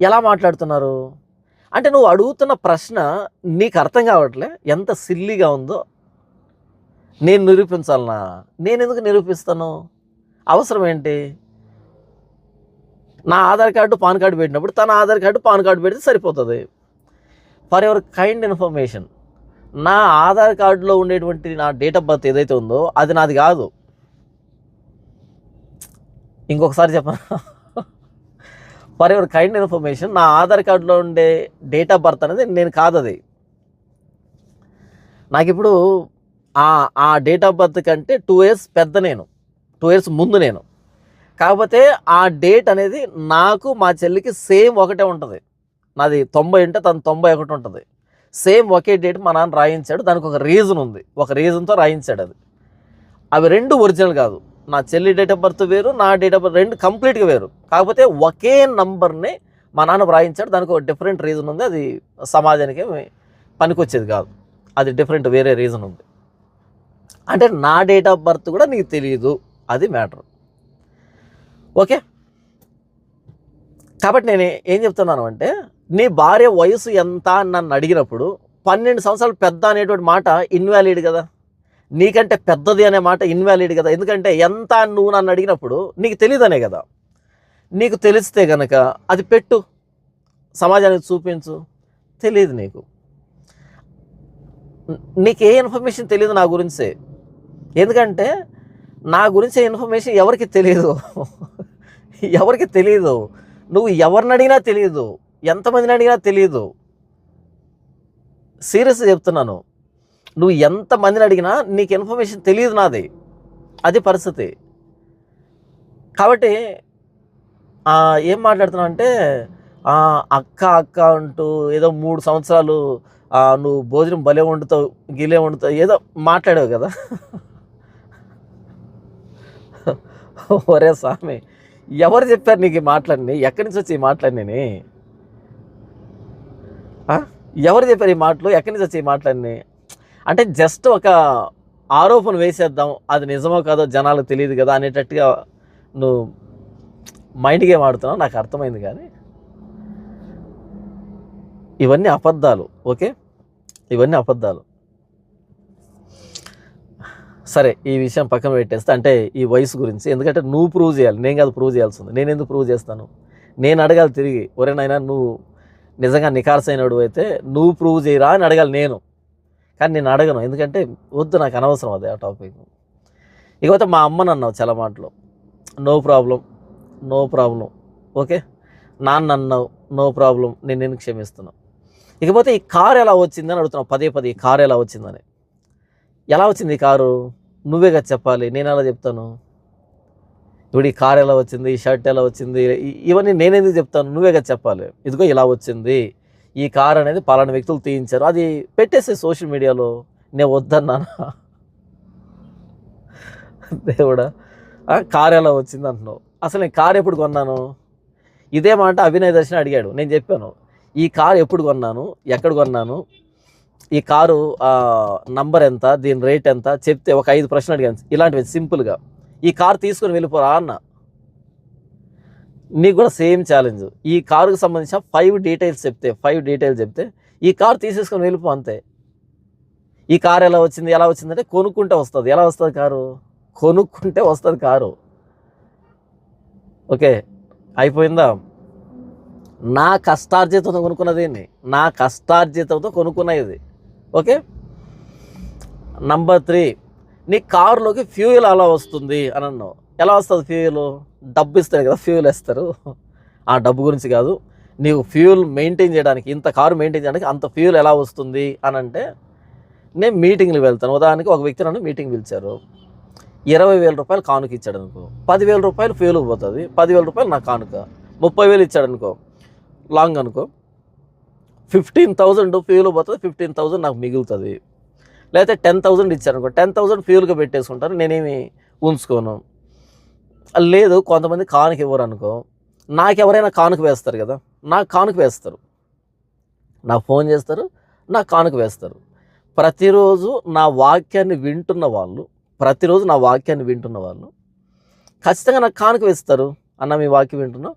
A: ఎలా మాట్లాడుతున్నారు? అంటే నువ్వు అడుగుతున్న ప్రశ్న నీకు అర్థం కావట్లే, ఎంత సిల్లీగా ఉందో. నేను నిరూపించాలనా? నేను ఎందుకు నిరూపిస్తాను? అవసరం ఏంటి? నా ఆధార్ కార్డు పాన్ కార్డు పెట్టినప్పుడు తన ఆధార్ కార్డు పాన్ కార్డు పెడితే సరిపోతుంది. ఫర్ ఎవర్ కైండ్ ఇన్ఫర్మేషన్, నా ఆధార్ కార్డులో ఉండేటువంటి నా డేట్ ఆఫ్ బర్త్ ఏదైతే ఉందో అది నాది కాదు. ఇంకొకసారి చెప్పనా? ఫర్ ఎవర్ కైండ్ ఇన్ఫర్మేషన్, నా ఆధార్ కార్డులో ఉండే డేట్ ఆఫ్ బర్త్ అనేది నేను కాదు. అది నాకు ఇప్పుడు ఆ డేట్ ఆఫ్ బర్త్ కంటే 2 years పెద్ద, నేను 2 years ముందు నేను. కాకపోతే ఆ డేట్ అనేది నాకు మా చెల్లికి సేమ్ ఒకటే ఉంటుంది. నాది 90 ఉంటే తను 91 ఉంటుంది. సేమ్ ఒకే డేట్ మా నాన్న రాయించాడు. దానికి ఒక రీజన్ ఉంది, ఒక రీజన్తో రాయించాడు. అవి రెండు ఒరిజినల్ కాదు. నా చెల్లి డేట్ ఆఫ్ బర్త్ వేరు, నా డేట్ ఆఫ్ బర్త్ రెండు కంప్లీట్గా వేరు. కాకపోతే ఒకే నంబర్ని మా నాన్న వ్రాయించాడు. దానికి ఒక డిఫరెంట్ రీజన్ ఉంది. అది సమాజానికి పనికొచ్చేది కాదు, అది డిఫరెంట్ వేరే రీజన్ ఉంది. అంటే నా డేట్ ఆఫ్ బర్త్ కూడా నీకు తెలియదు, అది మ్యాటర్. ఓకే, కాబట్టి నేను ఏం చెప్తున్నాను అంటే, నీ భార్య వయసు ఎంత అని నన్ను అడిగినప్పుడు 12 సంవత్సరాలు పెద్ద అనేటువంటి మాట ఇన్వాలిడ్ కదా, నీకంటే పెద్దది అనే మాట ఇన్వాలిడ్ కదా. ఎందుకంటే ఎంత నువ్వు నన్ను అడిగినప్పుడు నీకు తెలియదనే కదా. నీకు తెలిస్తే కనుక అది పెట్టు, సమాజానికి చూపించు. తెలియదు నీకే ఇన్ఫర్మేషన్ తెలియదు నా గురించే. ఎందుకంటే నా గురించే ఇన్ఫర్మేషన్ ఎవరికి తెలియదు, ఎవరికి తెలియదు. నువ్వు ఎవరిని అడిగినా తెలియదు, ఎంతమందిని అడిగినా తెలియదు. సీరియస్గా చెప్తున్నాను, నువ్వు ఎంతమందిని అడిగినా నీకు ఇన్ఫర్మేషన్ తెలియదు నాది, అది పరిస్థితి. కాబట్టి ఏం మాట్లాడుతున్నావు అంటే, అక్క అక్క అంటూ ఏదో 3 సంవత్సరాలు నువ్వు భోజనం భలే వండుతావు, గిలే వండుతావు, ఏదో మాట్లాడావు కదా. ఒరే స్వామి, ఎవరు చెప్పారు నీకు ఈ మాటలన్నీ? ఎక్కడి నుంచి వచ్చి ఈ మాటలన్నీ? ఎవరు చెప్పారు ఈ మాటలు? ఎక్కడి నుంచి వచ్చి ఈ మాటలన్నీ? అంటే జస్ట్ ఒక ఆరోపణ వేసేద్దాం, అది నిజమో కాదో జనాలకు తెలియదు కదా అనేటట్టుగా నువ్వు మైండ్ గేమ్ ఆడుతున్నావు, నాకు అర్థమైంది. కానీ ఇవన్నీ అబద్ధాలు. ఓకే, ఇవన్నీ అబద్ధాలు. సరే ఈ విషయం పక్కన పెట్టేస్తే, అంటే ఈ వయసు గురించి, ఎందుకంటే నువ్వు ప్రూవ్ చేయాలి, నేను కాదు ప్రూవ్ చేయాల్సింది. నేను ఎందుకు ప్రూవ్ చేస్తాను? నేను అడగాలి తిరిగి, ఒరే నాయనా నువ్వు నిజంగా నికార్సైనడు అయితే నువ్వు ప్రూవ్ చేయరా అని అడగాలి నేను. కానీ నేను అడగను, ఎందుకంటే వద్దు, నాకు అనవసరం అది ఆ టాపిక్. ఇకపోతే మా అమ్మని అన్నావు చాలా మాటలు, no problem, no problem, okay. నాన్న అన్నావు, నో ప్రాబ్లం, నేను క్షమిస్తున్నాను. ఇకపోతే ఈ కారు ఎలా వచ్చిందని అడుగుతున్నావు పదే పదే, ఈ కారు ఎలా వచ్చిందని. ఎలా వచ్చింది ఈ కారు? నువ్వే కదా చెప్పాలి, నేను ఎలా చెప్తాను? ఇప్పుడు ఈ కారు ఎలా వచ్చింది, ఈ షర్ట్ ఎలా వచ్చింది, ఇవన్నీ నేనెందుకు చెప్తాను? నువ్వే కదా చెప్పాలి. ఇదిగో ఇలా వచ్చింది, ఈ కారు అనేది పలానా వ్యక్తులు తీయించారు, అది పెట్టేసే సోషల్ మీడియాలో. నేను వద్దన్నానా? దేవుడా, కారు ఎలా వచ్చింది అంటున్నావు. అసలు నేను కారు ఎప్పుడు కొన్నాను? ఇదే మాట అభినయ్ దర్శన్ అడిగాడు, నేను చెప్పాను ఈ కారు ఎప్పుడు కొన్నాను, ఎక్కడ కొన్నాను, ఈ కారు నంబర్ ఎంత, దీని రేట్ ఎంత చెప్తే ఒక 5 ప్రశ్నలు అడిగాను, ఇలాంటివి సింపుల్గా. ఈ కారు తీసుకొని వెళ్ళిపోరా అన్న. నీకు కూడా సేమ్ ఛాలెంజ్. ఈ కారుకు సంబంధించిన 5 డీటెయిల్స్ చెప్తే ఈ కారు తీసేసుకొని వెళ్ళిపో, అంతే. ఈ కారు ఎలా వచ్చిందంటే కొనుక్కుంటే వస్తుంది. ఎలా వస్తుంది కారు? కొనుక్కుంటే వస్తుంది కారు. ఓకే, అయిపోయిందా? నా కష్టార్జితంతో కొనుక్కున్నది, నా కష్టార్జితంతో కొనుక్కున్నది. ఓకే. నంబర్ 3, నీ కారులోకి ఫ్యూయల్ అలా వస్తుంది అని అన్నావు. ఎలా వస్తుంది ఫ్యూయల్? డబ్బు ఇస్తారు కదా ఫ్యూయల్ వేస్తారు. ఆ డబ్బు గురించి కాదు, నీవు ఫ్యూయల్ మెయింటైన్ చేయడానికి, ఇంత కారు మెయింటైన్ చేయడానికి అంత ఫ్యూయల్ ఎలా వస్తుంది అని అంటే, నేను మీటింగ్కి వెళ్తాను. ఉదాహరణకి ఒక వ్యక్తి నన్ను మీటింగ్ పిలిచారు, 20,000 రూపాయలు కానుక ఇచ్చాడు అనుకో, 10,000 రూపాయలు ఫ్యూయల్కి పోతుంది, 10,000 రూపాయలు నా కానుక. 30,000 ఇచ్చాడు అనుకో, లాంగ్ అనుకో, 15,000 ఫ్యూయల్ పోతుంది, 15,000 నాకు మిగులుతుంది. లేకపోతే 10,000 ఇచ్చారనుకో, 10,000 ఫ్యూయల్గా పెట్టేసుకుంటాను, నేనేమి ఉంచుకోను. లేదు కొంతమంది కానుక ఇవ్వరు అనుకో, నాకు ఎవరైనా కానుక వేస్తారు కదా, నాకు కానుక వేస్తారు, నాకు ఫోన్ చేస్తారు, నాకు కానుక వేస్తారు. ప్రతిరోజు నా వాక్యాన్ని వింటున్న వాళ్ళు ఖచ్చితంగా నాకు కానుక వేస్తారు. అన్న మీ వాక్యం వింటున్నా,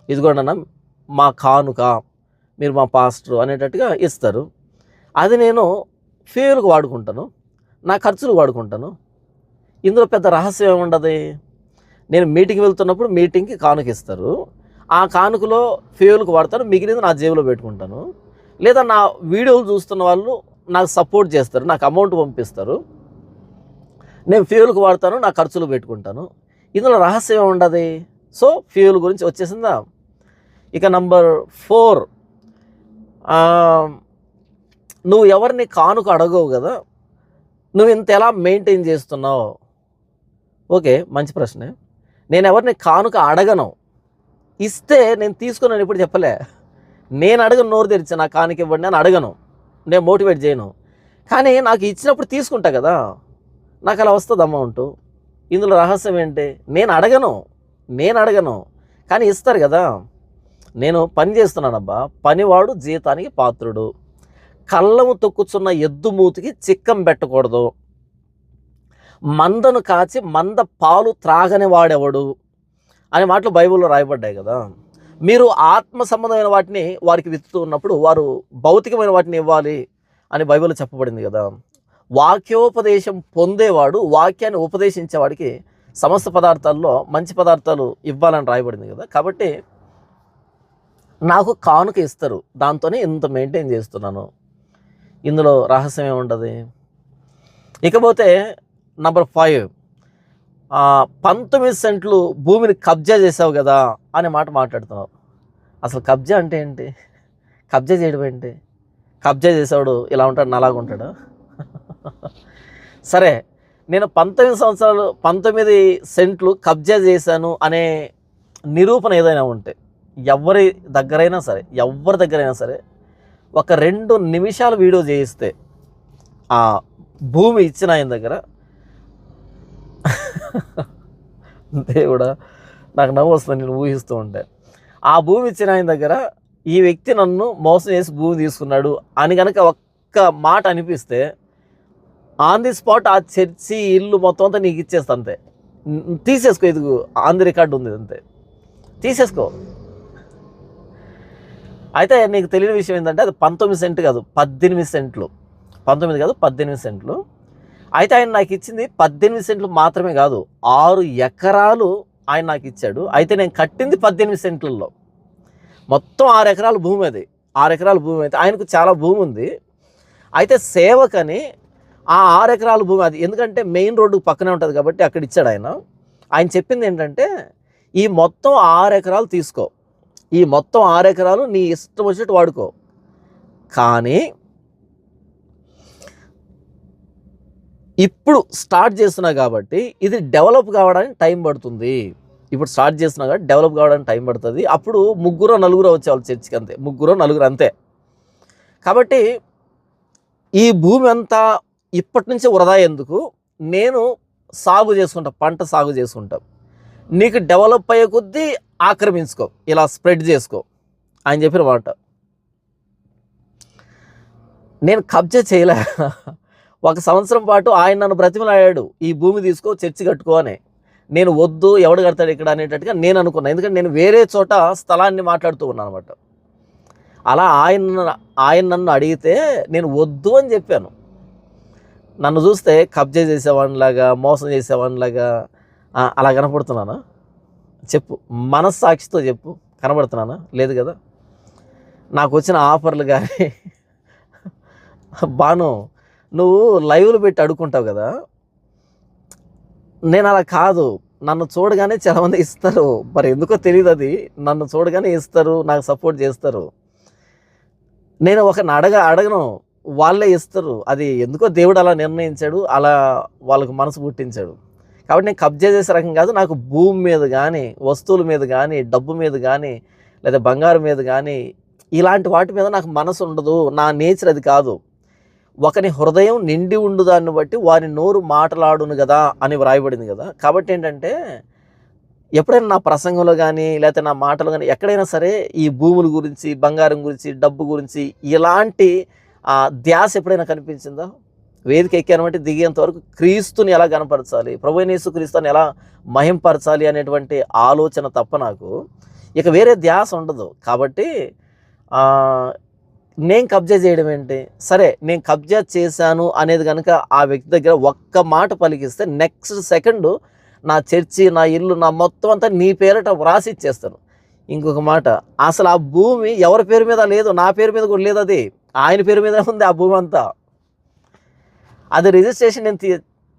A: ఇదిగోండి అన్న మా కానుక, మీరు మా పాస్టర్ అనేటట్టుగా ఇస్తారు. అది నేను ఫ్యూయల్కి వాడుకుంటాను, నా ఖర్చులు వాడుకుంటాను. ఇందులో పెద్ద రహస్యం ఏముండదు. నేను మీటింగ్కి వెళ్తున్నప్పుడు మీటింగ్కి కానుక ఇస్తారు, ఆ కానుకలో ఫ్యూయల్కి వాడతాను, మిగిలింది నా జేబులో పెట్టుకుంటాను. లేదా నా వీడియోలు చూస్తున్న వాళ్ళు నాకు సపోర్ట్ చేస్తారు, నాకు అమౌంట్ పంపిస్తారు, నేను ఫ్యూయల్కి వాడతాను, నా ఖర్చులు పెట్టుకుంటాను. ఇందులో రహస్యం ఏముండదు. సో ఫ్యూయల్ గురించి వచ్చేసిందా. ఇక నంబర్ 4, నువ్వు ఎవరిని కానుక అడగవు కదా, నువ్వు ఇంత ఎలా మెయింటైన్ చేస్తున్నావు? ఓకే, మంచి ప్రశ్నే. నేను ఎవరిని కానుక అడగను, ఇస్తే నేను తీసుకున్నాను, ఇప్పుడు చెప్పలే. నేను అడగను, నోరు తెరిచి నా కానుక ఇవ్వండి అని అడగను, నేను మోటివేట్ చేయను. కానీ నాకు ఇచ్చినప్పుడు తీసుకుంటా కదా, నాకు అలా వస్తుంది అమౌంట్. ఇందులో రహస్యం ఏంటి? నేను అడగను కానీ ఇస్తారు కదా. నేను పని చేస్తున్నానబ్బా, పనివాడు జీతానికి పాత్రుడు, కళ్ళము తొక్కుచున్న ఎద్దు మూతికి చిక్కం పెట్టకూడదు, మందను కాచి మంద పాలు త్రాగని వాడెవడు అనే మాటలు బైబిల్లో రాయబడ్డాయి కదా. మీరు ఆత్మ సంబంధమైన వాటిని వారికి విత్తుతూ ఉన్నప్పుడు వారు భౌతికమైన వాటిని ఇవ్వాలి అని బైబిల్లో చెప్పబడింది కదా. వాక్యోపదేశం పొందేవాడు వాక్యాన్ని ఉపదేశించేవాడికి సమస్త పదార్థాల్లో మంచి పదార్థాలు ఇవ్వాలని రాయబడింది కదా. కాబట్టి నాకు కానుక ఇస్తారు, దాంతోనే ఇంత మెయింటైన్ చేస్తున్నాను. ఇందులో రహస్యం ఏముంటుంది. ఇకపోతే నంబర్ 5, 19 సెంట్లు భూమిని కబ్జా చేసావు కదా అనే మాట మాట్లాడుతున్నావు. అసలు కబ్జా అంటే ఏంటి? కబ్జా చేయడం ఏంటి? కబ్జా చేసేవాడు ఇలా ఉంటాడు, నలాగా ఉంటాడు. సరే, నేను 19 సెంట్లు కబ్జా చేశాను అనే నిరూపణ ఏదైనా ఉంటే ఎవరి దగ్గరైనా సరే ఒక 2 నిమిషాలు వీడియో చేయిస్తే, ఆ భూమి ఇచ్చిన ఆయన దగ్గర, దేవుడా నాకు నవ్వు వస్తుంది నేను ఊహిస్తూ ఉంటే, ఆ భూమి ఇచ్చిన ఆయన దగ్గర ఈ వ్యక్తి నన్ను మోసం చేసి భూమి తీసుకున్నాడు అని కనుక ఒక్క మాట అనిపిస్తే, ఆన్ ది స్పాట్ ఆ చర్చి ఇల్లు మొత్తం అంతా నీకు ఇచ్చేస్తా, అంతే. తీసేసుకో, ఇది ఆన్ ది రికార్డు ఉంది, అంతే, తీసేసుకో. అయితే నీకు తెలియని విషయం ఏంటంటే, అది 19 సెంట్లు కాదు, 18 సెంట్లు. 19 కాదు, 18 సెంట్లు. అయితే ఆయన నాకు ఇచ్చింది 18 సెంట్లు మాత్రమే కాదు, 6 ఎకరాలు ఆయన నాకు ఇచ్చాడు. అయితే నేను కట్టింది 18 సెంట్లలో. మొత్తం 6 ఎకరాల భూమి అది. 6 ఎకరాల భూమి అయితే ఆయనకు చాలా భూమి ఉంది. అయితే సేవకని ఆ 6 ఎకరాల భూమి, అది ఎందుకంటే మెయిన్ రోడ్డు పక్కనే ఉంటుంది కాబట్టి అక్కడ ఇచ్చాడు ఆయన. ఆయన చెప్పింది ఏంటంటే, ఈ మొత్తం 6 ఎకరాలు తీసుకో, ఈ మొత్తం 6 ఎకరాలు నీ ఇష్టం వచ్చినట్టు వాడుకో, కానీ ఇప్పుడు స్టార్ట్ చేస్తున్నా కాబట్టి ఇది డెవలప్ కావడానికి టైం పడుతుంది. ఇప్పుడు స్టార్ట్ చేస్తున్నా కాబట్టి డెవలప్ కావడానికి టైం పడుతుంది. అప్పుడు 3-4 వచ్చేవాళ్ళు చర్చికి, అంతే, 3-4 అంతే. కాబట్టి ఈ భూమి అంతా ఇప్పటి నుంచి వృధా ఎందుకు, నేను సాగు చేసుకుంటా, పంట సాగు చేసుకుంటా, నీకు డెవలప్ అయ్యే కొద్దీ ఆక్రమించుకో, ఇలా స్ప్రెడ్ చేసుకో ఆయన చెప్పిన మాట. నేను కబ్జా చేయలే. 1 సంవత్సరం పాటు ఆయన నన్ను బ్రతిమలాడాడు, ఈ భూమి తీసుకో, చర్చి కట్టుకో అని. నేను వద్దు, ఎవడు కడతాడు ఇక్కడ అనేటట్టుగా నేను అనుకున్నాను. ఎందుకంటే నేను వేరే చోట స్థలాన్ని మాట్లాడుతూ ఉన్నాను అనమాట. అలా ఆయన నన్ను అడిగితే నేను వద్దు అని చెప్పాను. నన్ను చూస్తే కబ్జా చేసేవాడిలాగా, మోసం చేసేవాడిలాగా అలా కనపడుతున్నానా? చెప్పు, మనస్సాక్షితో చెప్పు, కనబడుతున్నానా? లేదు కదా. నాకు వచ్చిన ఆఫర్లు కానీ, బాను నువ్వు లైవ్లు పెట్టి అడుక్కుంటావు కదా, నేను అలా కాదు. నన్ను చూడగానే చాలామంది ఇస్తారు, మరి ఎందుకో తెలియదు, అది నన్ను చూడగానే ఇస్తారు, నాకు సపోర్ట్ చేస్తారు. నేను ఒకరిని అడగను, వాళ్ళే ఇస్తారు. అది ఎందుకో దేవుడు అలా నిర్ణయించాడు, అలా వాళ్ళకు మనసు పుట్టించాడు. కాబట్టి నేను కబ్జా చేసే రకం కాదు. నాకు భూమి మీద కానీ, వస్తువుల మీద కానీ, డబ్బు మీద కానీ, లేదా బంగారం మీద కానీ, ఇలాంటి వాటి మీద నాకు మనసు ఉండదు. నా నేచర్ అది కాదు. ఒకని హృదయం నిండి ఉండు దాన్ని బట్టి వారి నోరు మాటలాడును కదా అని వ్రాయబడింది కదా. కాబట్టి ఏంటంటే, ఎప్పుడైనా నా ప్రసంగంలో కానీ, లేకపోతే నా మాటలు కానీ, ఎక్కడైనా సరే ఈ భూముల గురించి, బంగారం గురించి, డబ్బు గురించి ఇలాంటి ధ్యాస ఎప్పుడైనా కనిపించిందా? వేదిక ఎక్కానంటే దిగేంత వరకు క్రీస్తుని ఎలా కనపరచాలి, ప్రభువైన యేసుక్రీస్తుని ఎలా మహింపరచాలి అనేటువంటి ఆలోచన తప్ప నాకు ఇక వేరే ధ్యాస ఉండదు. కాబట్టి నేను కబ్జా చేయడం ఏంటి? సరే, నేను కబ్జా చేశాను అనేది కనుక ఆ వ్యక్తి దగ్గర ఒక్క మాట పలికిస్తే నెక్స్ట్ సెకండ్ నా చర్చి, నా ఇల్లు, నా మొత్తం అంతా నీ పేరిట వ్రాసి ఇచ్చేస్తాను. ఇంకొక మాట, అసలు ఆ భూమి ఎవరి పేరు మీద లేదు, నా పేరు మీద కూడా లేదు, అది ఆయన పేరు మీద ఉంది ఆ భూమి అంతా. అది రిజిస్ట్రేషన్ నేను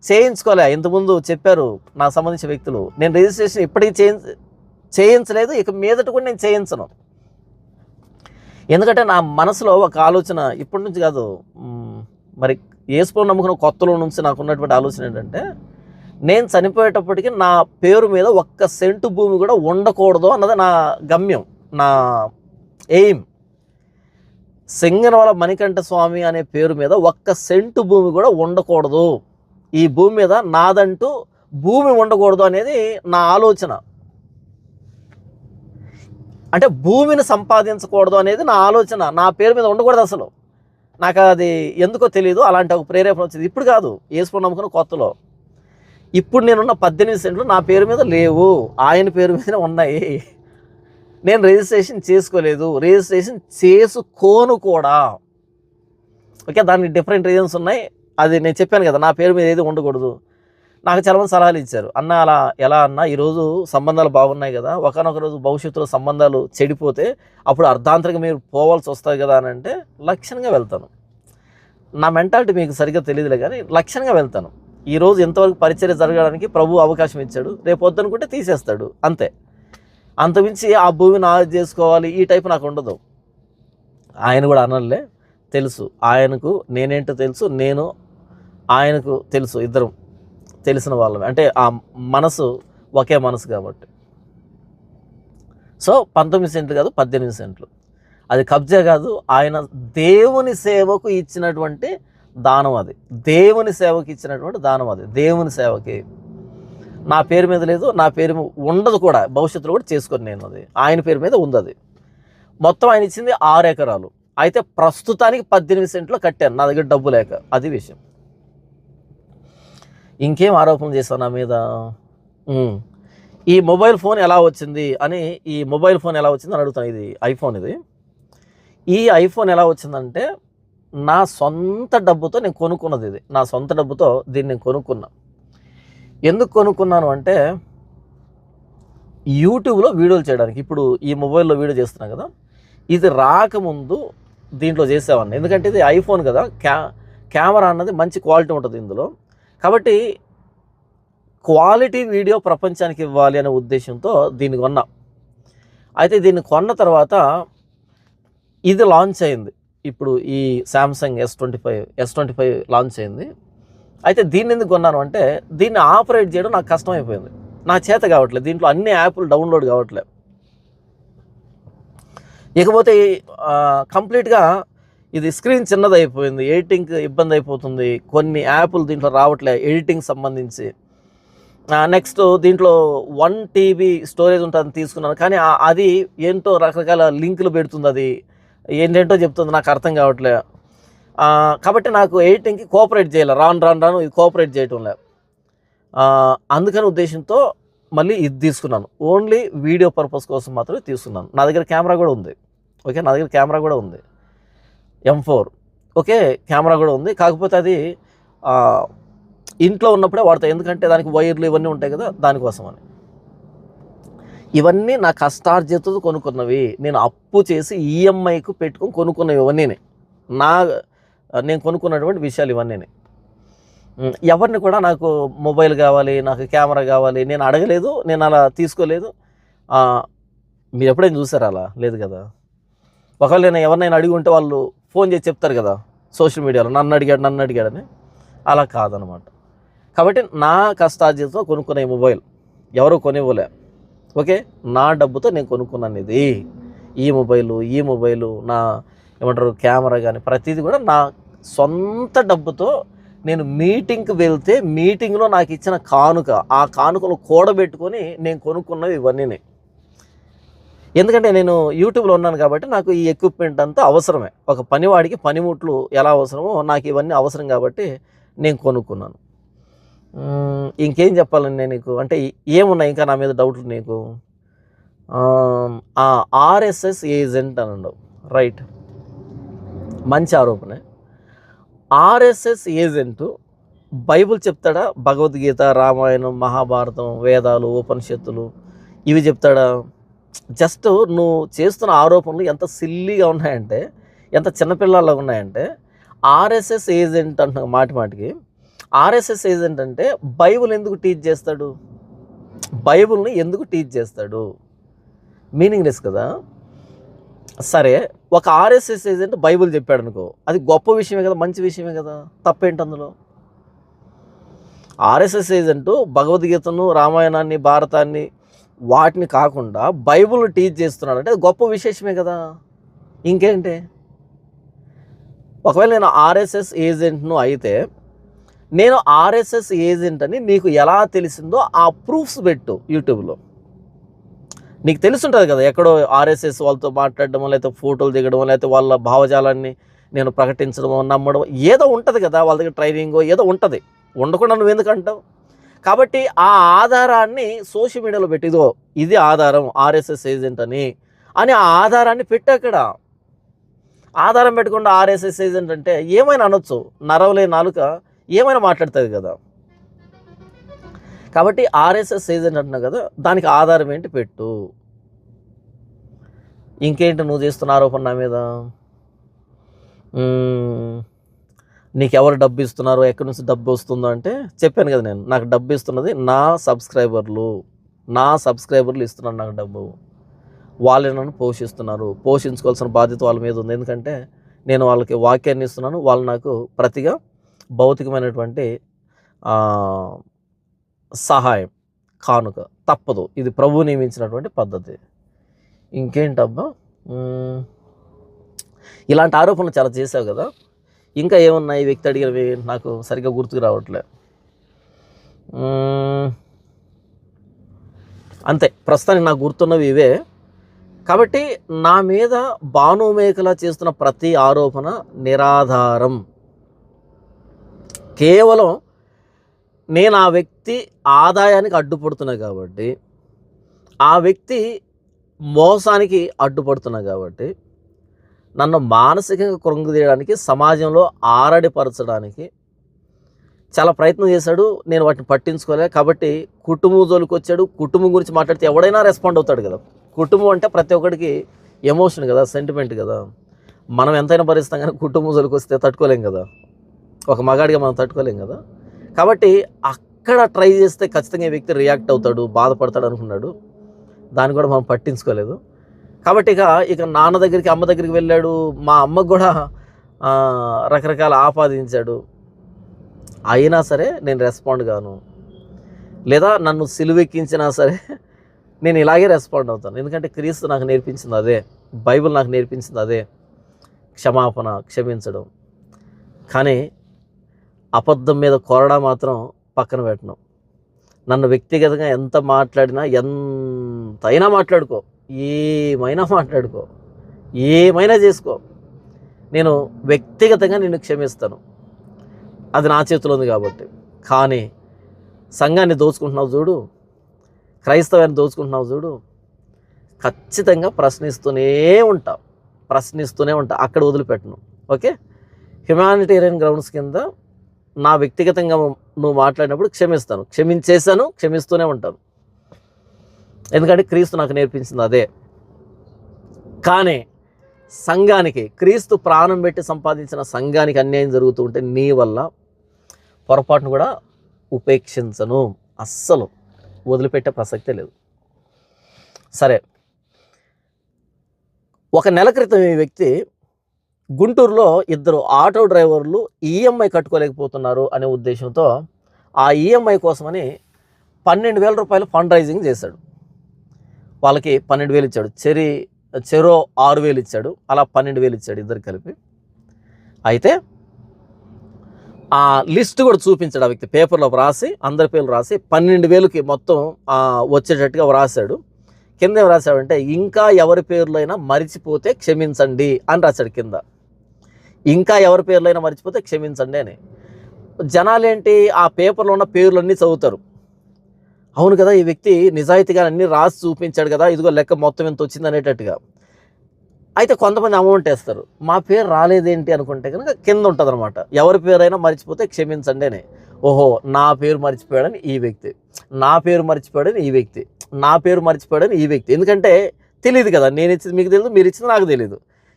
A: చేయించుకోలే. ఇంతకుముందు చెప్పారు నాకు సంబంధించిన వ్యక్తులు, నేను రిజిస్ట్రేషన్ ఇప్పటికీ చేయించలేదు, ఇక మీదట కూడా నేను చేయించను. ఎందుకంటే నా మనసులో ఒక ఆలోచన ఇప్పటి నుంచి కాదు, మరి యేసుప్రభువుని నమ్ముకున్న కొత్తలో నుంచి నాకు ఉన్నటువంటి ఆలోచన ఏంటంటే, నేను చనిపోయేటప్పటికి నా పేరు మీద 1 సెంటు భూమి కూడా ఉండకూడదు అన్నది నా గమ్యం, నా ఎయిమ్. సింగనవల మణికంఠ స్వామి అనే పేరు మీద 1 సెంటు భూమి కూడా ఉండకూడదు, ఈ భూమి మీద నాదంటూ భూమి ఉండకూడదు అనేది నా ఆలోచన. అంటే భూమిని సంపాదించకూడదు అనేది నా ఆలోచన, నా పేరు మీద ఉండకూడదు అసలు. నాకు అది ఎందుకో తెలియదు, అలాంటి ఒక ప్రేరేపణ వచ్చింది. ఇప్పుడు కాదు, యేసుప్రభువుని నమ్ముకున్న కొత్తలో. ఇప్పుడు నేనున్న 18 సెంట్లు నా పేరు మీద లేవు, ఆయన పేరు మీదనే ఉన్నాయి. నేను రిజిస్ట్రేషన్ చేసుకోలేదు, రిజిస్ట్రేషన్ చేసుకోను కూడా. ఓకే, దానికి డిఫరెంట్ రీజన్స్ ఉన్నాయి. అది నేను చెప్పాను కదా, నా పేరు మీద ఏది ఉండకూడదు. నాకు చాలామంది సలహాలు ఇచ్చారు, అన్న అలా ఎలా అన్న, ఈరోజు సంబంధాలు బాగున్నాయి కదా, ఒకనొక రోజు భవిష్యత్తులో సంబంధాలు చెడిపోతే అప్పుడు అర్ధాంతరంగా మీరు పోవాల్సి వస్తుంది కదా అని అంటే, లక్షణంగా వెళ్తాను. నా మెంటాలిటీ మీకు సరిగ్గా తెలియదులే కానీ లక్షణంగా వెళ్తాను. ఈరోజు ఎంతవరకు పరిచర్య జరగడానికి ప్రభు అవకాశం ఇచ్చాడు, రేపు వద్దనుకుంటే తీసేస్తాడు, అంతే. అంతమించి ఆ భూమిని ఆదా చేసుకోవాలి ఈ టైపు నాకు ఉండదు. ఆయన కూడా అనలే, తెలుసు ఆయనకు నేనేంటో తెలుసు, నేను ఆయనకు తెలుసు, ఇద్దరం తెలిసిన వాళ్ళమే. అంటే ఆ మనసు ఒకే మనసు కాబట్టి. సో 19 సెంట్లు కాదు, 18 సెంట్లు. అది కబ్జా కాదు, ఆయన దేవుని సేవకు ఇచ్చినటువంటి దానం. అది దేవుని సేవకి ఇచ్చినటువంటి దానం. అది దేవుని సేవకి. నా పేరు మీద లేదు, నా పేరు ఉండదు కూడా, భవిష్యత్తులో కూడా చేసుకొని నేను, అది ఆయన పేరు మీద ఉంది. అది మొత్తం ఆయన ఇచ్చింది 6 ఎకరాలు. అయితే ప్రస్తుతానికి 18 సెంట్లు కట్టాను, నా దగ్గర డబ్బు లేక. అది విషయం. ఇంకేం ఆరోపణలు చేశాను నా మీద? ఈ మొబైల్ ఫోన్ ఎలా వచ్చింది అని, ఈ మొబైల్ ఫోన్ ఎలా వచ్చింది అని అడుగుతాను. ఇది ఐఫోన్. ఈ ఐఫోన్ ఎలా వచ్చిందంటే, నా సొంత డబ్బుతో నేను కొనుక్కున్నది. ఇది నా సొంత డబ్బుతో దీన్ని నేను కొనుక్కున్నా. ఎందుకు కొనుక్కున్నాను అంటే యూట్యూబ్లో వీడియోలు చేయడానికి. ఇప్పుడు ఈ మొబైల్లో వీడియో చేస్తున్నా కదా, ఇది రాకముందు దీంట్లో చేసేవాడిని. ఎందుకంటే ఇది ఐఫోన్ కదా, కెమెరా అన్నది మంచి క్వాలిటీ ఉంటుంది ఇందులో. కాబట్టి క్వాలిటీ వీడియో ప్రపంచానికి ఇవ్వాలి అనే ఉద్దేశంతో దీన్ని కొన్నా. అయితే దీన్ని కొన్న తర్వాత ఇది లాంచ్ అయింది. ఇప్పుడు ఈ శాంసంగ్ S25 లాంచ్ అయింది. అయితే దీన్ని ఎందుకు కొన్నాను అంటే దీన్ని ఆపరేట్ చేయడం నాకు కష్టమైపోయింది. నా చేత కావట్లేదు. దీంట్లో అన్ని యాప్లు డౌన్లోడ్ కావట్లేదు. ఇకపోతే కంప్లీట్గా ఇది స్క్రీన్ చిన్నది అయిపోయింది. ఎడిటింగ్కి ఇబ్బంది అయిపోతుంది. కొన్ని యాప్లు దీంట్లో రావట్లేదు ఎడిటింగ్ సంబంధించి. నెక్స్ట్ దీంట్లో 1 TB స్టోరేజ్ ఉంటుంది తీసుకున్నాను. కానీ అది ఏంటో రకరకాల లింకులు పెడుతుంది. అది ఏంటేంటో చెప్తుంది, నాకు అర్థం కావట్లేదు. కాబట్టి నాకు ఎడిటింగ్కి కోఆపరేట్ చేయాలి. రాను ఇది కోఆపరేట్ చేయటం లేదు. అందుకని ఉద్దేశంతో మళ్ళీ ఇది తీసుకున్నాను. ఓన్లీ వీడియో పర్పస్ కోసం మాత్రమే తీసుకున్నాను. నా దగ్గర కెమెరా కూడా ఉంది. ఓకే, నా దగ్గర కెమెరా కూడా ఉంది, M4. ఓకే, కెమెరా కూడా ఉంది. కాకపోతే అది ఇంట్లో ఉన్నప్పుడే వాడతాయి. ఎందుకంటే దానికి వైర్లు ఇవన్నీ ఉంటాయి కదా, దానికోసం అని. ఇవన్నీ నా కష్టార్జితంతో కొనుక్కున్నవి. నేను అప్పు చేసి ఈఎంఐకు పెట్టుకొని కొనుక్కున్నవి ఇవన్నీ. నేను కొనుక్కున్నటువంటి విషయాలు ఇవన్నీ. ఎవరిని కూడా నాకు మొబైల్ కావాలి, నాకు కెమెరా కావాలి నేను అడగలేదు. నేను అలా తీసుకోలేదు. మీరు ఎప్పుడైనా చూసారా అలా? లేదు కదా. ఒకవేళ నేను ఎవరినైనా అడిగి ఉంటే వాళ్ళు ఫోన్ చేసి చెప్తారు కదా సోషల్ మీడియాలో, నన్ను అడిగాడని. అలా కాదనమాట. కాబట్టి నా కష్టార్జితంతో కొనుక్కున్న ఈ మొబైల్ ఎవరో కొనివ్వలే. ఓకే, నా డబ్బుతో నేను కొనుక్కున్నాను ఇది. ఈ మొబైలు నా ఏమంటారు కెమెరా కానీ ప్రతిదీ కూడా నా సొంత డబ్బుతో నేను మీటింగ్కి వెళ్తే మీటింగ్లో నాకు ఇచ్చిన కానుక, ఆ కానుకలు కూడబెట్టుకొని నేను కొనుక్కున్నవి ఇవన్నీ. ఎందుకంటే నేను యూట్యూబ్లో ఉన్నాను కాబట్టి నాకు ఈ ఎక్విప్మెంట్ అంతా అవసరమే. ఒక పనివాడికి పనిముట్లు ఎలా అవసరమో నాకు ఇవన్నీ అవసరం కాబట్టి నేను కొనుక్కున్నాను. ఇంకేం చెప్పాలండి నేను నీకు అంటే ఏమున్నాయి ఇంకా నా మీద డౌట్లు నీకు? RSS ఏజెంట్ అని ఉండవు, రైట్, మంచి ఆరోపణే. RSS ఏజెంటు బైబుల్ చెప్తాడా? భగవద్గీత, రామాయణం, మహాభారతం, వేదాలు, ఉపనిషత్తులు ఇవి చెప్తాడా? జస్ట్ నువ్వు చేస్తున్న ఆరోపణలు ఎంత సిల్లీగా ఉన్నాయంటే, ఎంత చిన్నపిల్లల్లాగా ఉన్నాయంటే. RSS ఏజెంట్ అంటున్నా మాటికి. RSS ఏజెంట్ అంటే బైబుల్ ఎందుకు టీచ్ చేస్తాడు? బైబుల్ని ఎందుకు టీచ్ చేస్తాడు? మీనింగ్ లెస్ కదా. సరే, ఒక RSS ఏజెంట్ బైబుల్ చెప్పాడు అనుకో, అది గొప్ప విషయమే కదా, మంచి విషయమే కదా, తప్పేంటి అందులో? RSS ఏజెంటు భగవద్గీతను, రామాయణాన్ని, భారతాన్ని వాటిని కాకుండా బైబుల్ని టీచ్ చేస్తున్నాడు అంటే అది గొప్ప విశేషమే కదా, ఇంకేంటి? ఒకవేళ నేను RSS ఏజెంట్ను అయితే నేను RSS ఏజెంట్ అని నీకు ఎలా తెలిసిందో ఆ ప్రూఫ్స్ పెట్టు యూట్యూబ్లో. నీకు తెలుసుంటుంది కదా, ఎక్కడో RSS వాళ్ళతో మాట్లాడడమో, లేకపోతే ఫోటోలు దిగడమో, లేకపోతే వాళ్ళ భావజాలాన్ని నేను ప్రకటించడమో, నమ్మడమో ఏదో ఉంటుంది కదా, వాళ్ళ దగ్గర ట్రైనింగో ఏదో ఉంటుంది. ఉండకుండా నువ్వు ఎందుకు అంటావు? కాబట్టి ఆ ఆధారాన్ని సోషల్ మీడియాలో పెట్టిదో ఇది ఆధారం RSS ఏజెంట్ అని ఆ ఆధారాన్ని పెట్టక్కడ. ఆధారం పెట్టకుండా RSS ఏజెంట్ అంటే ఏమైనా అనొచ్చు, నరవలే నాలుక ఏమైనా మాట్లాడుతుంది కదా. కాబట్టి RSS ఏజెంట్ అంటున్నావు కదా, దానికి ఆధారం ఏంటి పెట్టు. ఇంకేంటి నువ్వు చేస్తున్న ఆరోపణ నా మీద? నీకెవరు డబ్బు ఇస్తున్నారో, ఎక్కడి నుంచి డబ్బు వస్తుందో అంటే చెప్పాను కదా, నేను నాకు డబ్బు ఇస్తున్నది నా సబ్స్క్రైబర్లు ఇస్తున్నారు నాకు డబ్బు. వాళ్ళే నన్ను పోషిస్తున్నారు. పోషించుకోవాల్సిన బాధ్యత వాళ్ళ మీద ఉంది. ఎందుకంటే నేను వాళ్ళకి వాక్యాన్ని ఇస్తున్నాను, వాళ్ళు నాకు ప్రతిగా భౌతికమైనటువంటి సహాయం, కానుక తప్పదు. ఇది ప్రభువు నియమించినటువంటి పద్ధతి. ఇంకేంటబ్బా, ఇలాంటి ఆరోపణలు చాలా చేసావు కదా. ఇంకా ఏమున్నాయి ఈ వ్యక్తి అడిగినవి? నాకు సరిగ్గా గుర్తుకు రావట్లే. అంతే, ప్రస్తుతానికి నాకు గుర్తున్నవి ఇవే. కాబట్టి నా మీద బాణుమేకలా చేస్తున్న ప్రతి ఆరోపణ నిరాధారం. కేవలం నేను ఆ వ్యక్తి ఆదాయానికి అడ్డుపడుతున్నా కాబట్టి, ఆ వ్యక్తి మోసానికి అడ్డుపడుతున్నా కాబట్టి, నన్ను మానసికంగా కృంగదీయడానికి, సమాజంలో ఆరడిపరచడానికి చాలా ప్రయత్నం చేశాడు. నేను వాటిని పట్టించుకోలే. కాబట్టి కుటుంబం జోలికి వచ్చాడు. కుటుంబం గురించి మాట్లాడితే ఎవడైనా రెస్పాండ్ అవుతాడు కదా. కుటుంబం అంటే ప్రతి ఒక్కడికి ఎమోషన్ కదా, సెంటిమెంట్ కదా. మనం ఎంతైనా భరిస్తాం కానీ కుటుంబం జోలికి వస్తే తట్టుకోలేం కదా. ఒక మగాడిగా మనం తట్టుకోలేం కదా. కాబట్టి అక్కడ ట్రై చేస్తే ఖచ్చితంగా ఈ వ్యక్తి రియాక్ట్ అవుతాడు, బాధపడతాడు అనుకున్నాడు. దాన్ని కూడా మనం పట్టించుకోలేదు. కాబట్టి ఇక నాన్న దగ్గరికి, అమ్మ దగ్గరికి వెళ్ళాడు. మా అమ్మకు కూడా రకరకాల ఆపాదించాడు. అయినా సరే నేను రెస్పాండ్ గాను. లేదా నన్ను సిలువెక్కించినా సరే నేను ఇలాగే రెస్పాండ్ అవుతాను. ఎందుకంటే క్రీస్తు నాకు నేర్పించింది అదే, బైబిల్ నాకు నేర్పించింది అదే, క్షమాపణ, క్షమించడం. కానీ అబద్ధం మీద కొరడా మాత్రం పక్కన పెట్టను. నన్ను వ్యక్తిగతంగా ఎంత మాట్లాడినా, ఎంతైనా మాట్లాడుకో, ఏమైనా మాట్లాడుకో, ఏమైనా చేసుకో, నేను వ్యక్తిగతంగా నిన్ను క్షమిస్తాను. అది నా చేతిలో ఉంది కాబట్టి. కానీ సంఘాన్ని దోచుకుంటున్నావు చూడు, క్రైస్తవాన్ని దోచుకుంటున్నావు చూడు, ఖచ్చితంగా ప్రశ్నిస్తూనే ఉంటా. అక్కడ వదిలిపెట్టను. ఓకే, హ్యుమానిటేరియన్ గ్రౌండ్స్ కింద నా వ్యక్తిగతంగా నువ్వు మాట్లాడినప్పుడు క్షమిస్తాను, క్షమించేశాను, క్షమిస్తూనే ఉంటాను. ఎందుకంటే క్రీస్తు నాకు నేర్పించింది అదే. కానీ సంఘానికి, క్రీస్తు ప్రాణం పెట్టి సంపాదించిన సంఘానికి అన్యాయం జరుగుతూ ఉంటే నీ వల్ల పొరపాటును కూడా ఉపేక్షించను. అస్సలు వదిలిపెట్టే ప్రసక్తే లేదు. సరే, ఒక నెల క్రితం ఈ వ్యక్తి గుంటూరులో 2 ఆటో డ్రైవర్లు ఈఎంఐ కట్టుకోలేకపోతున్నారు అనే ఉద్దేశంతో ఆ ఈఎంఐ కోసమని 12,000 రూపాయలు ఫండ్ రైజింగ్ చేశాడు. వాళ్ళకి 12,000 ఇచ్చాడు. చెరో 6,000 ఇచ్చాడు. అలా 12,000 ఇచ్చాడు ఇద్దరు కలిపి. అయితే ఆ లిస్ట్ కూడా చూపించాడు ఆ వ్యక్తి. పేపర్లో రాసి, అందరి పేర్లు రాసి 12,000కి మొత్తం వచ్చేటట్టుగా రాశాడు. కింద ఏం రాశాడంటే, ఇంకా ఎవరి పేర్లైనా మరిచిపోతే క్షమించండి అని రాశాడు కింద. ఇంకా ఎవరి పేర్లైనా మరిచిపోతే క్షమించండి అని. జనాలు ఏంటి, ఆ పేపర్లో ఉన్న పేర్లన్నీ చదువుతారు. అవును కదా, ఈ వ్యక్తి నిజాయితీగా అన్నీ రాసి చూపించాడు కదా, ఇదిగో లెక్క మొత్తం ఎంత వచ్చింది అనేటట్టుగా. అయితే కొంతమంది అమౌంట్ వేస్తారు. మా పేరు రాలేదేంటి అనుకుంటే కనుక కింద ఉంటుంది అనమాట, ఎవరి పేరైనా మర్చిపోతే క్షమించండి అని. ఓహో, నా పేరు మర్చిపోయాడని ఈ వ్యక్తి, నా పేరు మర్చిపోయాడని ఈ వ్యక్తి, నా పేరు మర్చిపోయాడని ఈ వ్యక్తి. ఎందుకంటే తెలియదు కదా, నేను ఇచ్చింది మీకు తెలియదు, మీరు ఇచ్చింది నాకు తెలియదు,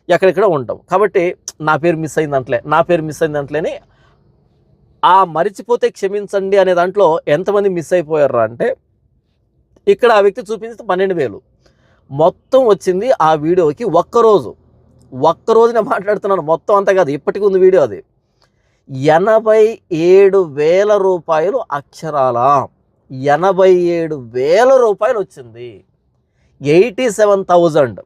A: ఎక్కడెక్కడ ఉంటాం. కాబట్టి నా పేరు మిస్ అయిందంట్లేని ఆ మరిచిపోతే క్షమించండి అనే దాంట్లో ఎంతమంది మిస్ అయిపోయారు అంటే, ఇక్కడ ఆ వ్యక్తి చూపించింది 12,000 మొత్తం వచ్చింది ఆ వీడియోకి. ఒక్కరోజు నేను మాట్లాడుతున్నాను, మొత్తం అంతా కాదు, ఇప్పటికి ఉంది వీడియో. అది 87,000 రూపాయలు, అక్షరాల 87,000 రూపాయలు వచ్చింది. 87,000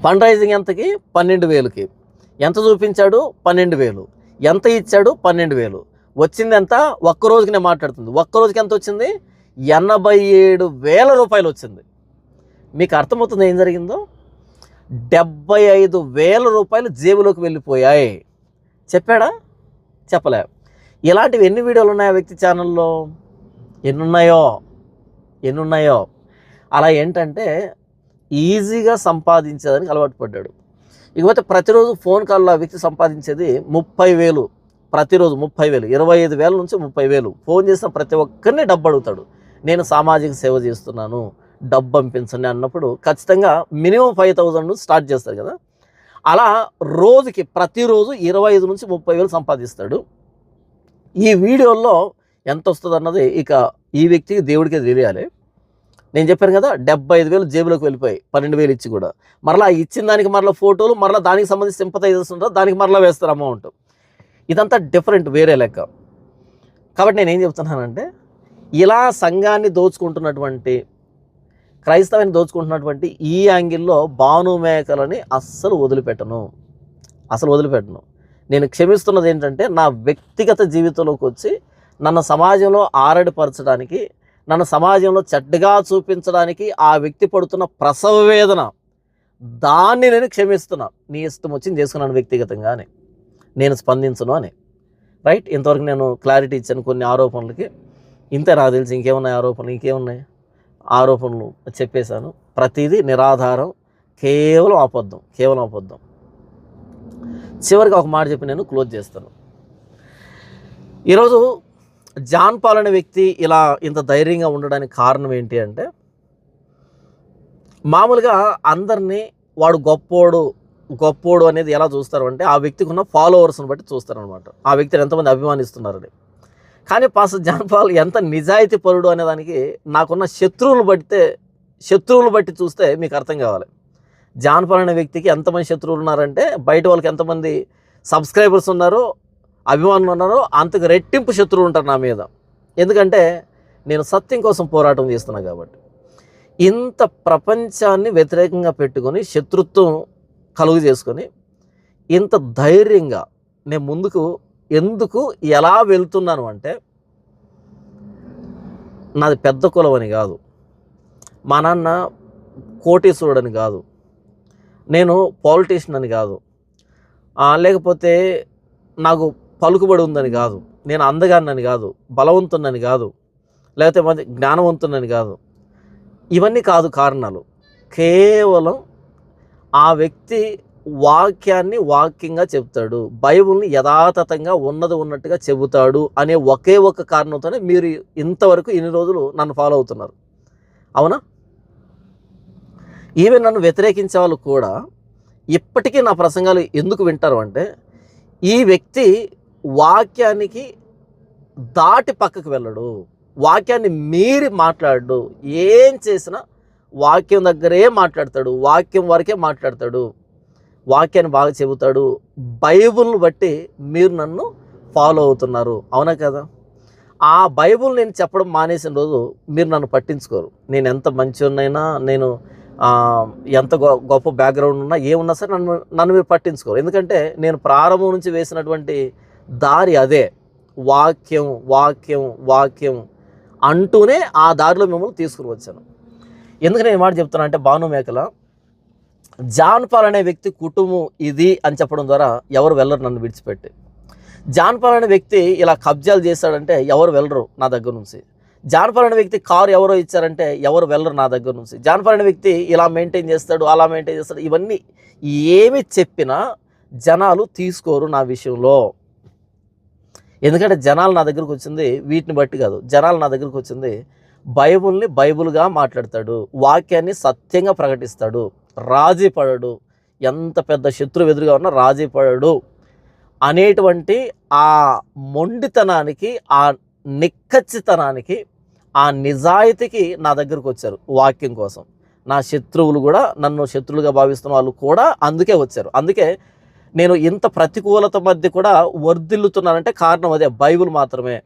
A: ఫండ్ రైజింగ్ ఎంతకి? 12,000కి. ఎంత చూపించాడు? 12,000. ఎంత ఇచ్చాడు? 12,000. వచ్చింది ఎంత? ఒక్కరోజుకి నేను మాట్లాడుతుంది. ఒక్కరోజుకి ఎంత వచ్చింది? 87,000 రూపాయలు వచ్చింది. మీకు అర్థమవుతుంది ఏం జరిగిందో? 75,000 రూపాయలు జేబులోకి వెళ్ళిపోయాయి. చెప్పాడా? చెప్పలే. ఇలాంటివి ఎన్ని వీడియోలు ఉన్నాయి ఆ వ్యక్తి ఛానల్లో? ఎన్నున్నాయో. అలా ఏంటంటే ఈజీగా సంపాదించేదానికి అలవాటు పడ్డాడు. ఇకపోతే ప్రతిరోజు ఫోన్ కాల్లో ఆ వ్యక్తి సంపాదించేది 30,000. ప్రతిరోజు 30,000, 25,000 నుంచి 30,000. ఫోన్ చేసిన ప్రతి ఒక్కరిని డబ్బు అడుగుతాడు. నేను సామాజిక సేవ చేస్తున్నాను, డబ్బు పంపించండి అన్నప్పుడు ఖచ్చితంగా మినిమం 5,000 స్టార్ట్ చేస్తారు కదా. అలా రోజుకి ప్రతిరోజు 25 నుంచి 30,000 సంపాదిస్తాడు. ఈ వీడియోల్లో ఎంత వస్తుంది అన్నది ఇక ఈ వ్యక్తికి దేవుడికే తెలియాలి. నేను చెప్పాను కదా, 75,000 జేబులోకి వెళ్ళిపోయి 12,000 ఇచ్చి కూడా మరలా ఇచ్చిన దానికి మరలా ఫోటోలు, మరలా దానికి సంబంధించి సింపథైజర్స్ ఉంటారు, దానికి మరలా వేస్తారు అమౌంట్. ఇదంతా డిఫరెంట్, వేరే లెక్క. కాబట్టి నేను ఏం చెప్తున్నానంటే, ఇలా సంఘాన్ని దోచుకుంటున్నటువంటి, క్రైస్తవాన్ని దోచుకుంటున్నటువంటి ఈ యాంగిల్లో భానుమేకలని అస్సలు వదిలిపెట్టను. నేను క్షమిస్తున్నది ఏంటంటే, నా వ్యక్తిగత జీవితంలోకి వచ్చి నన్ను సమాజంలో ఆరడిపరచడానికి, నన్ను సమాజంలో చెడ్డగా చూపించడానికి ఆ వ్యక్తి పడుతున్న ప్రసవ వేదన, దాన్ని నేను క్షమిస్తున్నా. నీ ఇష్టం వచ్చింది చేసుకున్నాను వ్యక్తిగతంగా అని, నేను స్పందించను అని. రైట్, ఇంతవరకు నేను క్లారిటీ ఇచ్చాను కొన్ని ఆరోపణలకి. ఇంతే నాకు తెలిసి. ఇంకేమున్నాయి ఆరోపణలు? ఆరోపణలు చెప్పేశాను. ప్రతిదీ నిరాధారం, కేవలం అబద్ధం, కేవలం అబద్ధం. చివరికి ఒక మాట చెప్పి నేను క్లోజ్ చేస్తాను. ఈరోజు జాన్ పాల్ అనే వ్యక్తి ఇలా ఇంత ధైర్యంగా ఉండడానికి కారణం ఏంటి అంటే, మామూలుగా అందరినీ వాడు గొప్పోడు అనేది ఎలా చూస్తారు అంటే, ఆ వ్యక్తికి ఉన్న ఫాలోవర్స్ని బట్టి చూస్తారనమాట. ఆ వ్యక్తిని ఎంతమంది అభిమానిస్తున్నారని. కానీ పాస్టర్ జాన్ పాల్ ఎంత నిజాయితీ పరుడు అనే దానికి నాకున్న శత్రువులు బట్టి చూస్తే మీకు అర్థం కావాలి. జాన్ పాల్ అనే వ్యక్తికి ఎంతమంది శత్రువులు ఉన్నారంటే, బయట వాళ్ళకి ఎంతమంది సబ్స్క్రైబర్స్ ఉన్నారో, అభిమానులు ఉన్నారో, అంతకు రెట్టింపు శత్రువులు ఉంటారు నా మీద. ఎందుకంటే నేను సత్యం కోసం పోరాటం చేస్తున్నా కాబట్టి. ఇంత ప్రపంచాన్ని వ్యతిరేకంగా పెట్టుకొని, శత్రుత్వం కలుగు చేసుకొని, ఇంత ధైర్యంగా నేను ముందుకు ఎలా వెళ్తున్నాను అంటే, నాది పెద్ద కులం అని కాదు, మా నాన్న కోటీశ్వరుడని కాదు, నేను పాలిటీషియన్ అని కాదు, లేకపోతే నాకు పలుకుబడి ఉందని కాదు, నేను అందగాన్నని కాదు, బలవంతున్నని కాదు, లేకపోతే జ్ఞానవంతున్నని కాదు. ఇవన్నీ కాదు కారణాలు. కేవలం ఆ వ్యక్తి వాక్యాన్ని వాక్యంగా చెప్తాడు, బైబిల్ని యథాతథంగా ఉన్నట్టుగా చెబుతాడు అనే ఒకే ఒక కారణంతోనే మీరు ఇంతవరకు ఇన్ని రోజులు నన్ను ఫాలో అవుతున్నారు. అవునా? ఈవెన్ నన్ను వ్యతిరేకించే వాళ్ళు కూడా ఇప్పటికీ నా ప్రసంగాలు ఎందుకు వింటారు అంటే, ఈ వ్యక్తి వాక్యానికి దాటి పక్కకు వెళ్ళడు, వాక్యాన్ని మీరి మాట్లాడు, ఏం చేసినా వాక్యం దగ్గరే మాట్లాడతాడు, వాక్యం వరకే మాట్లాడతాడు, వాక్యాన్ని బాగా చెబుతాడు. బైబిల్ని బట్టి మీరు నన్ను ఫాలో అవుతున్నారు. అవునా కదా? ఆ బైబిల్ నేను చెప్పడం మానేసిన రోజు మీరు నన్ను పట్టించుకోరు. నేను ఎంత మంచివాడినైనా, నేను ఎంత గొప్ప బ్యాక్గ్రౌండ్ ఉన్నా, ఏమున్నా సరే నన్ను మీరు పట్టించుకోరు. ఎందుకంటే నేను ప్రారంభం నుంచి వేసినటువంటి దారి అదే, వాక్యం వాక్యం వాక్యం అంటూనే ఆ దారిలో మిమ్మల్ని తీసుకుని వచ్చాను. ఎందుకు నేను మాట చెప్తున్నా అంటే, భాను మేకల జాన్ పాల్ అనే వ్యక్తి కుటుంబం ఇది అని చెప్పడం ద్వారా ఎవరు వెళ్ళరు నన్ను విడిచిపెట్టి. జాన్ పాల్ అనే వ్యక్తి ఇలా కబ్జాలు చేశాడంటే ఎవరు వెళ్ళరు నా దగ్గర నుంచి. జాన్ పాల్ అనే వ్యక్తి కారు ఎవరో ఇచ్చారంటే ఎవరు వెళ్ళరు నా దగ్గర నుంచి. జాన్ పాల్ అనే వ్యక్తి ఇలా మెయింటైన్ చేస్తాడు, అలా మెయింటైన్ చేస్తాడు, ఇవన్నీ ఏమి చెప్పినా జనాలు తీసుకోరు నా విషయంలో. ఎందుకంటే జనాలు నా దగ్గరకు వచ్చింది వీటిని బట్టి కాదు, జనాలు నా దగ్గరకు వచ్చింది బైబిల్ని బైబిల్గా మాట్లాడతాడు, వాక్యాన్ని సత్యంగా ప్రకటిస్తాడు, రాజీ పడడు, ఎంత పెద్ద శత్రువు ఎదురుగా ఉన్నా రాజీ పడడు అనేటువంటి ఆ మొండితనానికి, ఆ నిక్కచ్చితనానికి, ఆ నిజాయితీకి నా దగ్గరకు వచ్చారు వాక్యం కోసం. నా శత్రువులు కూడా, నన్ను శత్రువులుగా భావిస్తున్న వాళ్ళు కూడా అందుకే వచ్చారు. అందుకే నేను ఇంత ప్రతికూలత మధ్య కూడా వర్ధిల్లుతున్నానంటే కారణం అదే, బైబిల్ మాత్రమే.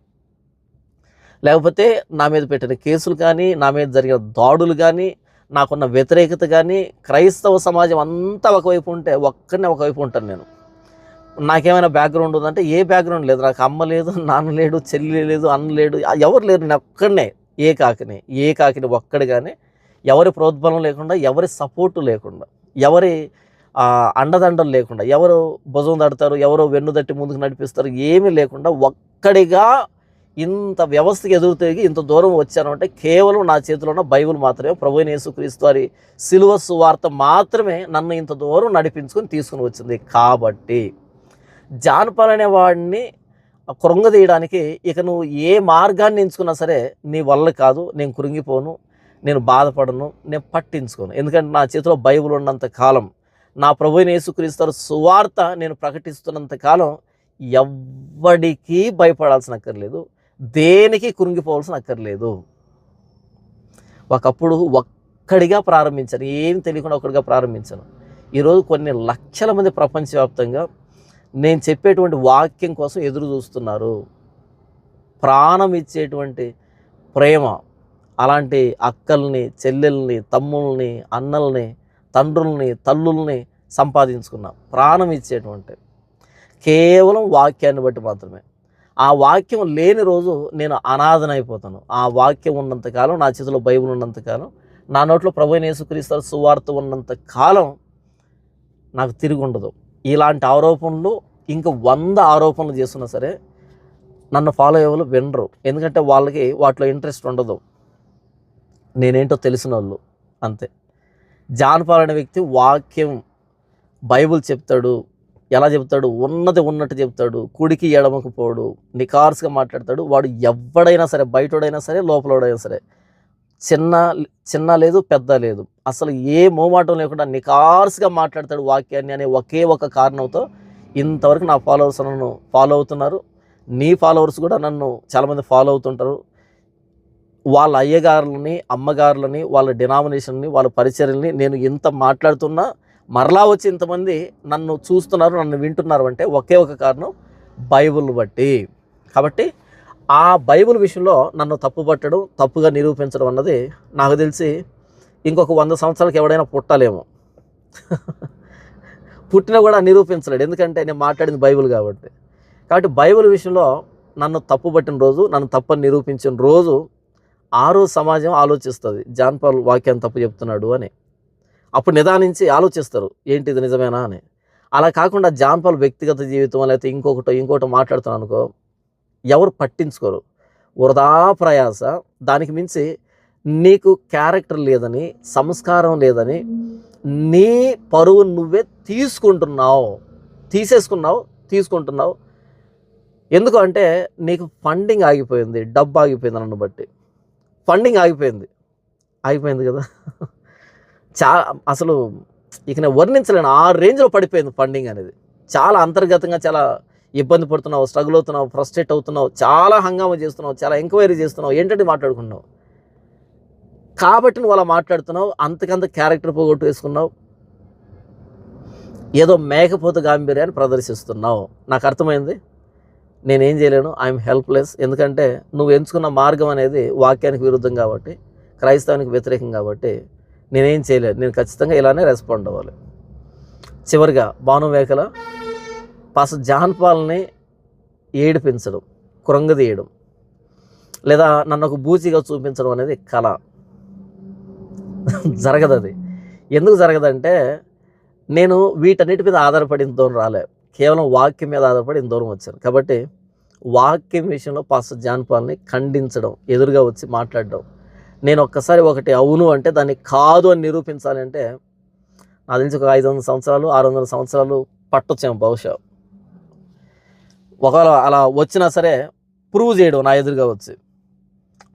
A: లేకపోతే నా మీద పెట్టిన కేసులు కానీ, నా మీద జరిగిన దాడులు కానీ, నాకున్న వ్యతిరేకత కానీ, క్రైస్తవ సమాజం అంతా ఒకవైపు ఉంటే ఒక్కడనే ఒకవైపు ఉంటాను నేను. నాకేమైనా బ్యాక్గ్రౌండ్ ఉందంటే ఏ బ్యాక్గ్రౌండ్ లేదు, నాకు అమ్మ లేదు, నాన్న లేడు, చెల్లి లేదు, అన్న లేడు, ఎవరు లేరు, నేను ఒక్కడనే ఏకాకిని ఒక్కడిగానే, ఎవరి ప్రోద్బలం లేకుండా, ఎవరి సపోర్టు లేకుండా, ఎవరి అండదండలు లేకుండా, ఎవరు భుజం తడతారు, ఎవరో వెన్ను తట్టి ముందుకు నడిపిస్తారు, ఏమీ లేకుండా ఒక్కడిగా ఇంత వ్యవస్థకి ఎదురు తిరిగి ఇంత దూరం వచ్చాను అంటే కేవలం నా చేతిలో ఉన్న బైబిల్ మాత్రమే, ప్రభువైన యేసుక్రీస్తు వారి సిలువ సువార్త మాత్రమే నన్ను ఇంత దూరం నడిపించుకొని తీసుకుని వచ్చింది. కాబట్టి జాన్ పాల్ అనే వాడిని కృంగదీయడానికి ఇక నువ్వు ఏ మార్గాన్ని ఎంచుకున్నా సరే నీ వల్ల కాదు. నేను కృంగిపోను, నేను బాధపడను, నేను పట్టించుకోను. ఎందుకంటే నా చేతిలో బైబిల్ ఉన్నంత కాలం, నా ప్రభువైన యేసుక్రీస్తు వారి సువార్త నేను ప్రకటిస్తున్నంత కాలం ఎవ్వడికి భయపడాల్సిన అక్కర్లేదు, దేనికి కృంగిపోవాల్సిన అక్కర్లేదు. ఒకప్పుడు ఒక్కడిగా ప్రారంభించాను, ఏం తెలియకుండా ఒక్కడిగా ప్రారంభించాను. ఈరోజు కొన్ని లక్షల మంది ప్రపంచవ్యాప్తంగా నేను చెప్పేటువంటి వాక్యం కోసం ఎదురు చూస్తున్నారు. ప్రాణం ఇచ్చేటువంటి ప్రేమ, అలాంటి అక్కల్ని, చెల్లెల్ని, తమ్ముల్ని, అన్నల్ని, తండ్రుల్ని, తల్లుల్ని సంపాదించుకున్నా. ప్రాణం ఇచ్చేటువంటి కేవలం వాక్యాన్ని బట్టి మాత్రమే. ఆ వాక్యం లేని రోజు నేను అనాథనైపోతాను. ఆ వాక్యం ఉన్నంతకాలం, నా చేతిలో బైబిల్ ఉన్నంతకాలం, నా నోట్లో ప్రభువైన యేసుక్రీస్తు సువార్త ఉన్నంత కాలం నాకు తిరిగి ఉండదు. ఇలాంటి ఆరోపణలు ఇంకా 100 ఆరోపణలు చేస్తున్నా సరే నన్ను ఫాలో అయ్యేవాళ్ళు వినరు. ఎందుకంటే వాళ్ళకి వాటిలో ఇంట్రెస్ట్ ఉండదు. నేనేంటో తెలిసిన వాళ్ళు అంతే. జాన్ పాల్ అనే వ్యక్తి వాక్యం బైబుల్ చెప్తాడు. ఎలా చెప్తాడు? ఉన్నది ఉన్నట్టు చెప్తాడు. కుడికి ఎడమకు పోడు, నికార్స్గా మాట్లాడతాడు. వాడు ఎవడైనా సరే, బయటోడైనా సరే, లోపలోడైనా సరే, చిన్న లేదు, పెద్ద లేదు, అసలు ఏ మోమాటం లేకుండా నికార్స్గా మాట్లాడతాడు వాక్యాన్ని అనే ఒకే ఒక కారణంతో ఇంతవరకు నా ఫాలోవర్స్ నన్ను ఫాలో అవుతున్నారు. నీ ఫాలోవర్స్ కూడా నన్ను చాలామంది ఫాలో అవుతుంటారు. వాళ్ళ అయ్యగారులని, అమ్మగారులని, వాళ్ళ డినామినేషన్ని, వాళ్ళ పరిచర్యల్ని నేను ఇంత మాట్లాడుతున్నా మరలా వచ్చి ఇంతమంది నన్ను చూస్తున్నారు, నన్ను వింటున్నారు అంటే ఒకే ఒక కారణం, బైబిల్ బట్టి. కాబట్టి ఆ బైబిల్ విషయంలో నన్ను తప్పుపట్టడం, తప్పుగా నిరూపించడం అన్నది నాకు తెలిసి ఇంకొక 100 సంవత్సరాలకు ఎవడైనా పుట్టాలేమో. పుట్టినా కూడా నిరూపించలేడు, ఎందుకంటే నేను మాట్లాడింది బైబిల్ కాబట్టి. కాబట్టి బైబిల్ విషయంలో నన్ను తప్పుపట్టిన రోజు, నన్ను తప్పని నిరూపించిన రోజు, ఆ రోజు సమాజం ఆలోచిస్తుంది జాన్ పాల్ వాక్యాన్ని తప్పు చెప్తున్నాడు అని. అప్పుడు నిదానించి ఆలోచిస్తారు, ఏంటి ఇది నిజమేనా అని. అలా కాకుండా జాన్ పాల్ వ్యక్తిగత జీవితం లేకపోతే ఇంకోటి మాట్లాడుతున్నాను అనుకో, ఎవరు పట్టించుకోరు. వృధా ప్రయాస. దానికి మించి నీకు క్యారెక్టర్ లేదని, సంస్కారం లేదని, నీ పరువు నువ్వే తీసుకుంటున్నావు. ఎందుకు అంటే నీకు ఫండింగ్ ఆగిపోయింది, డబ్బు ఆగిపోయింది. నన్ను బట్టి ఫండింగ్ ఆగిపోయింది కదా. అసలు ఇక నేను వర్ణించలేను, ఆ రేంజ్లో పడిపోయింది ఫండింగ్ అనేది. చాలా అంతర్గతంగా చాలా ఇబ్బంది పడుతున్నావు, స్ట్రగుల్ అవుతున్నావు, ఫ్రస్ట్రేట్ అవుతున్నావు, చాలా హంగామా చేస్తున్నావు, చాలా ఎంక్వైరీ చేస్తున్నావు, ఏంటంటే మాట్లాడుకుంటున్నావు. కాబట్టి నువ్వు అలా మాట్లాడుతున్నావు, అంతకంత క్యారెక్టర్ పోగొట్టు వేసుకున్నావు, ఏదో మేకపోతు గాంభీర్యాన్ని ప్రదర్శిస్తున్నావు. నాకు అర్థమైంది, నేనేం చేయలేను, ఐఎమ్ హెల్ప్లెస్. ఎందుకంటే నువ్వు ఎంచుకున్న మార్గం అనేది వాక్యానికి విరుద్ధం కాబట్టి, క్రైస్తవానికి వ్యతిరేకం కాబట్టి నేనేం చేయలేను. నేను ఖచ్చితంగా ఇలానే రెస్పాండ్ అవ్వాలి. చివరిగా భానుమేఖల పాస్టర్ జాన్ పాల్ని ఏడిపించడం, కృంగదీయడం, లేదా నన్ను ఒక బూచిగా చూపించడం అనేది కళ. జరగదు అది. ఎందుకు జరగదంటే నేను వీటన్నిటి మీద ఆధారపడి ఇంత దూరం రాలే, కేవలం వాక్యం మీద ఆధారపడి ఇంత దూరం వచ్చాను. కాబట్టి వాక్యం విషయంలో పాస్టర్ జాన్ పాల్ని ఖండించడం, ఎదురుగా వచ్చి మాట్లాడడం, నేను ఒక్కసారి ఒకటి అవును అంటే దాన్ని కాదు అని నిరూపించాలి అంటే నాకు తెలిసి ఒక 500 సంవత్సరాలు 600 సంవత్సరాలు పట్టొచ్చాము బహుశా. ఒకవేళ అలా వచ్చినా సరే ప్రూవ్ చేయడం నా ఎదురుగా వచ్చి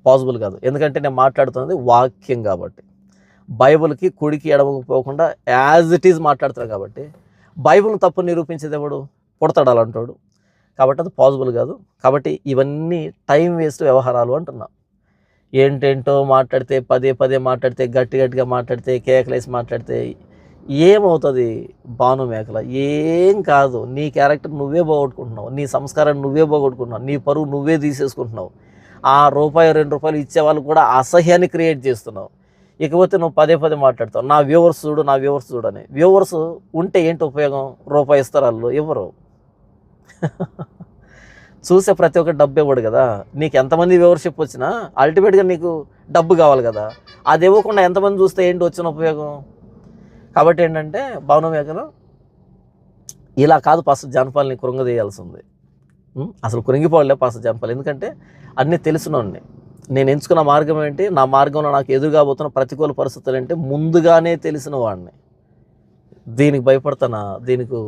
A: పాసిబుల్ కాదు. ఎందుకంటే నేను మాట్లాడుతున్నది వాక్యం కాబట్టి, బైబిల్కి కుడికి ఎడమకు పోకుండా యాజ్ ఇట్ ఈజ్ మాట్లాడుతున్నాను కాబట్టి. బైబిల్ని తప్పు నిరూపించేది ఎవడు? పుడతాడు అలాంటోడు. కాబట్టి అది పాసిబుల్ కాదు. కాబట్టి ఇవన్నీ టైం వేస్ట్ వ్యవహారాలు అంటున్నా. ఏంటేంటో మాట్లాడితే, పదే మాట్లాడితే, గట్టిగా మాట్లాడితే, కేకలేసి మాట్లాడితే ఏమవుతుంది? భానుమేఖల ఏం కాదు. నీ క్యారెక్టర్ నువ్వే పోగొట్టుకుంటున్నావు, నీ సంస్కారాన్ని నువ్వే పోగొట్టుకుంటున్నావు, నీ పరువు నువ్వే తీసేసుకుంటున్నావు. ఆ ₹2 ఇచ్చేవాళ్ళు కూడా అసహ్యాన్ని క్రియేట్ చేస్తున్నావు. ఇకపోతే నువ్వు పదే మాట్లాడతావు, నా వ్యూవర్స్ చూడు అని. వ్యూవర్స్ ఉంటే ఏంటి ఉపయోగం? రూపాయి ఇస్తారు వాళ్ళు, ఇవ్వరు. చూసే ప్రతి ఒక్క డబ్బు ఇవ్వడు కదా. నీకు ఎంతమంది వ్యూవర్షిప్ వచ్చినా అల్టిమేట్గా నీకు డబ్బు కావాలి కదా. అది ఇవ్వకుండా ఎంతమంది చూస్తే ఏంటి వచ్చిన ఉపయోగం? కాబట్టి ఏంటంటే భానుమేఖల ఇలా కాదు పాస్టర్ జాన్ పాల్ని కృంగదీయాల్సి ఉంది. అసలు కృంగిపోలే పాస్టర్ జాన్ పాల్, ఎందుకంటే అన్నీ తెలిసినోడిని. నేను ఎంచుకున్న మార్గం ఏంటి, నా మార్గంలో నాకు ఎదురుగా పోతున్న ప్రతికూల పరిస్థితులు ఏంటి ముందుగానే తెలిసిన వాడిని. దీనికి భయపడతానా? దీనికి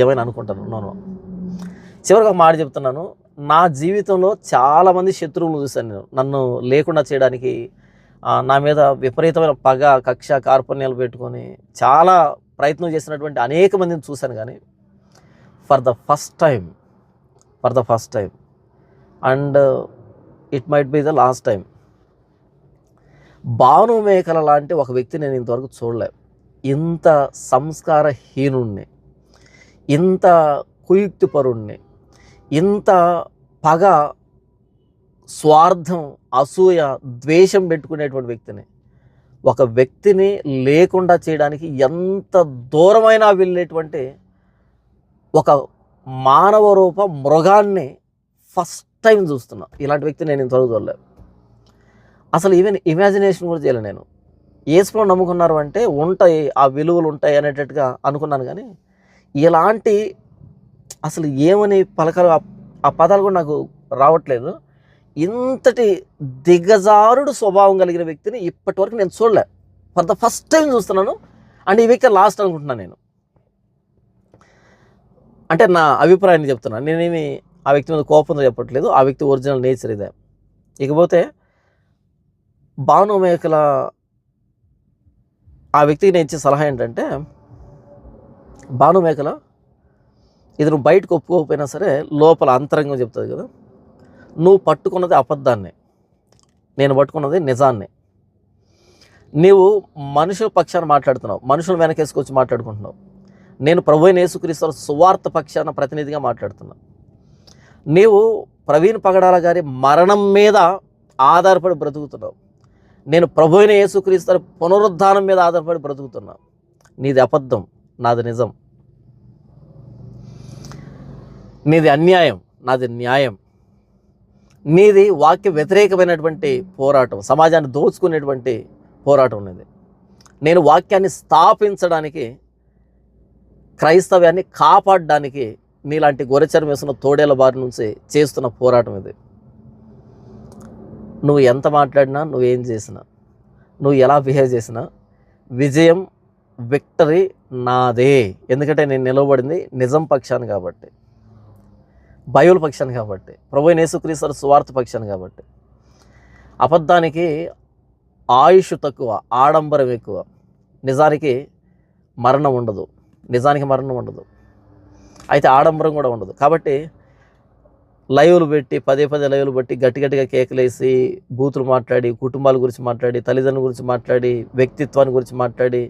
A: ఏమైనా అనుకుంటాను? నోను. చివరిగా ఒక మాట చెప్తున్నాను, నా జీవితంలో చాలామంది శత్రువులు చూశాను నేను. నన్ను లేకుండా చేయడానికి నా మీద విపరీతమైన పగ, కక్ష, కార్పణ్యాలు పెట్టుకొని చాలా ప్రయత్నం చేసినటువంటి అనేక మందిని చూశాను. కానీ for the first time and it might be the last time, Bhanumekhala లాంటి ఒక వ్యక్తి నేను ఇంతవరకు చూడలే. ఇంత సంస్కారహీనుణ్ణి, ఇంత కుయుక్తిపరుణ్ణి, ఇంత పగ, స్వార్థం, అసూయ, ద్వేషం పెట్టుకునేటువంటి ఒక వ్యక్తిని లేకుండా చేయడానికి ఎంత దూరమైనా వెళ్ళేటువంటి ఒక మానవ రూప మృగాన్ని ఫస్ట్ టైం చూస్తున్నా. ఇలాంటి వ్యక్తి నేను ఇంతవరకు చూడలేదు. అసలు ఈవెన్ ఇమాజినేషన్ కూడా చేయలేదు నేను. యేసులో నమ్ముకున్నారు అంటే ఉంటాయి, ఆ విలువలు ఉంటాయి అనేటట్టుగా అనుకున్నాను. కానీ ఇలాంటి అసలు ఏమని పలకలు, ఆ పదాలు కూడా నాకు రావట్లేదు. ఇంతటి దిగజారుడు స్వభావం కలిగిన వ్యక్తిని ఇప్పటి వరకు నేను చూడలే. ఫర్ ద ఫస్ట్ టైం చూస్తున్నాను. అండ్ ఈ వ్యక్తి లాస్ట్ అనుకుంటున్నాను నేను. అంటే నా అభిప్రాయాన్ని చెప్తున్నాను. నేనేమి ఆ వ్యక్తి మీద కోపంతో చెప్పట్లేదు. ఆ వ్యక్తి ఒరిజినల్ నేచర్ ఇదే. ఇకపోతే భాను మేకల ఆ వ్యక్తికి నేను ఇచ్చే సలహా ఏంటంటే, భాను మేకల ఇది నువ్వు బయటకు ఒప్పుకోకపోయినా సరే లోపల అంతరంగం చెప్తుంది కదా, నువ్వు పట్టుకున్నది అబద్ధాన్ని, నేను పట్టుకున్నది నిజాన్ని. నీవు మనుషుల పక్షాన మాట్లాడుతున్నావు, మనుషులు వెనకేసుకొచ్చి మాట్లాడుకుంటున్నావు. నేను ప్రభువైన యేసుక్రీస్తు సువార్త పక్షాన ప్రతినిధిగా మాట్లాడుతున్నా. నీవు ప్రవీణ్ పగడాల గారి మరణం మీద ఆధారపడి బ్రతుకుతున్నావు. నేను ప్రభువైన యేసుక్రీస్తు పునరుద్ధానం మీద ఆధారపడి బ్రతుకుతున్నా. నీది అబద్ధం, నాది నిజం. నీది అన్యాయం, నాది న్యాయం. నీది వాక్య వ్యతిరేకమైనటువంటి పోరాటం, సమాజాన్ని దోచుకునేటువంటి పోరాటం ఉన్నది. నేను వాక్యాన్ని స్థాపించడానికి, క్రైస్తవ్యాన్ని కాపాడడానికి నీలాంటి గొర్రెచర్మం వేసుకున్న తోడేల బారి నుంచి చేస్తున్న పోరాటం ఇది. నువ్వు ఎంత మాట్లాడినా, నువ్వేం చేసినా, నువ్వు ఎలా బిహేవ్ చేసినా విజయం, విక్టరీ నాదే. ఎందుకంటే నేను నిలవబడింది నిజం పక్షాన్ని కాబట్టి, బైబిల్ పక్షాన్ని కాబట్టి, ప్రభువైన యేసుక్రీస్తు సువార్త పక్షాన్ని కాబట్టి. అబద్ధానికి ఆయుష్ తక్కువ, ఆడంబరం ఎక్కువ. నిజానికి మరణం ఉండదు, నిజానికి మరణం ఉండదు, అయితే ఆడంబరం కూడా ఉండదు. కాబట్టి లైవ్లు పెట్టి పదే లైవ్లు పెట్టి గట్టిగా కేకలేసి బూతులు మాట్లాడి, కుటుంబాల గురించి మాట్లాడి, తల్లిదండ్రుల గురించి మాట్లాడి, వ్యక్తిత్వాన్ని గురించి మాట్లాడి,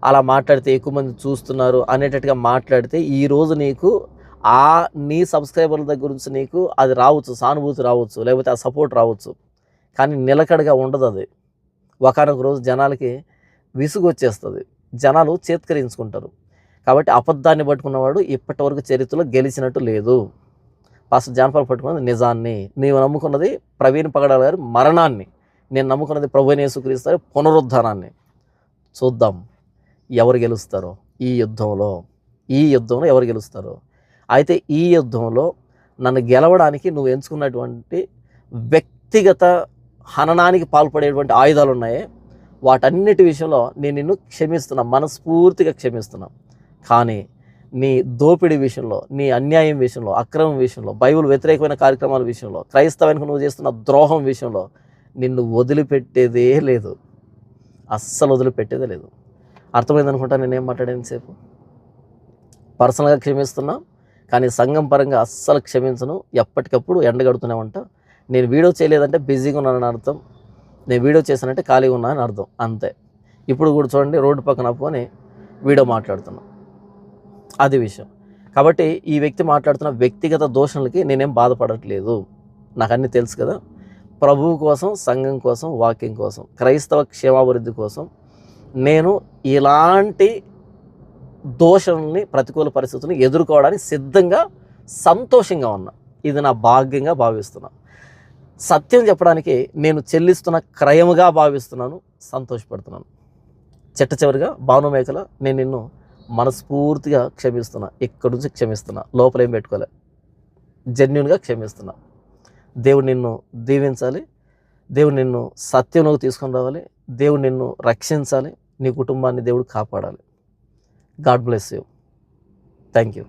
A: అలా మాట్లాడితే ఎక్కువ మంది చూస్తున్నారు అనేటట్టుగా మాట్లాడితే ఈరోజు నీకు నీ సబ్స్క్రైబర్ల దగ్గర నుంచి నీకు అది రావచ్చు, సానుభూతి రావచ్చు, లేకపోతే ఆ సపోర్ట్ రావచ్చు. కానీ నిలకడగా ఉండదు అది. ఒకనొక రోజు జనాలకి విసుగు వచ్చేస్తుంది, జనాలు చేత్కరించుకుంటారు. కాబట్టి అబద్ధాన్ని పట్టుకున్నవాడు ఇప్పటి వరకు చరిత్రలో గెలిచినట్టు లేదు. పాస్టర్ జాన్ పాల్ పట్టుకున్నది నిజాన్ని, నీవు నమ్ముకున్నది ప్రవీణ్ పగడాల గారి మరణాన్ని, నేను నమ్ముకున్నది ప్రభువైన యేసుక్రీస్తు పునరుద్ధానాన్ని. చూద్దాం ఎవరు గెలుస్తారో ఈ యుద్ధంలో ఎవరు గెలుస్తారో. అయితే ఈ యుద్ధంలో నన్ను గెలవడానికి నువ్వు ఎంచుకున్నటువంటి వ్యక్తిగత హననానికి పాల్పడేటువంటి ఆయుధాలు ఉన్నాయే, వాటన్నిటి విషయంలో నేను నిన్ను క్షమిస్తున్నా, మనస్ఫూర్తిగా క్షమిస్తున్నా. కానీ నీ దోపిడీ విషయంలో, నీ అన్యాయం విషయంలో, అక్రమం విషయంలో, బైబిల్ వ్యతిరేకమైన కార్యక్రమాల విషయంలో, క్రైస్తవానికి నువ్వు చేస్తున్న ద్రోహం విషయంలో నిన్ను వదిలిపెట్టేదే లేదు, అస్సలు వదిలిపెట్టేదే లేదు. అర్థమైందనుకుంటా నేనేం మాట్లాడాను సేపు. పర్సనల్గా క్షమిస్తున్నా, కానీ సంఘం పరంగా అస్సలు క్షమించను. ఎప్పటికప్పుడు ఎండగడుతూనే ఉంటా. నేను వీడియో చేయలేదంటే బిజీగా ఉన్నానని అర్థం, నేను వీడియో చేశానంటే ఖాళీగా ఉన్నా అని అర్థం, అంతే. ఇప్పుడు కూడా చూడండి, రోడ్డు పక్కన ఆపుకొని వీడియో మాట్లాడుతున్నా, అది విషయం. కాబట్టి ఈ వ్యక్తి మాట్లాడుతున్న వ్యక్తిగత దోషణలకి నేనేం బాధపడట్లేదు, నాకు అన్నీ తెలుసు కదా. ప్రభువు కోసం, సంఘం కోసం, వాక్యం కోసం, క్రైస్తవ క్షేమాభివృద్ధి కోసం నేను ఇలాంటి దోషణల్ని, ప్రతికూల పరిస్థితులను ఎదుర్కోవడానికి సిద్ధంగా, సంతోషంగా ఉన్నా. ఇది నా భాగ్యంగా భావిస్తున్నా. సత్యం చెప్పడానికి నేను చెల్లిస్తున్న క్రయముగా భావిస్తున్నాను, సంతోషపడుతున్నాను. చివరిగా భాను మేకల, నేను నిన్ను మనస్ఫూర్తిగా క్షమిస్తున్నా, ఇక్కడి నుంచి క్షమిస్తున్నా, లోపలేం పెట్టుకోలే, జెన్యూన్గా క్షమిస్తున్నా. దేవుడు నిన్ను దీవించాలి, దేవుడు నిన్ను సత్యంలోకి తీసుకొని రావాలి, దేవుడు నిన్ను రక్షించాలి, నీ కుటుంబాన్ని దేవుడు కాపాడాలి. God bless you. Thank you.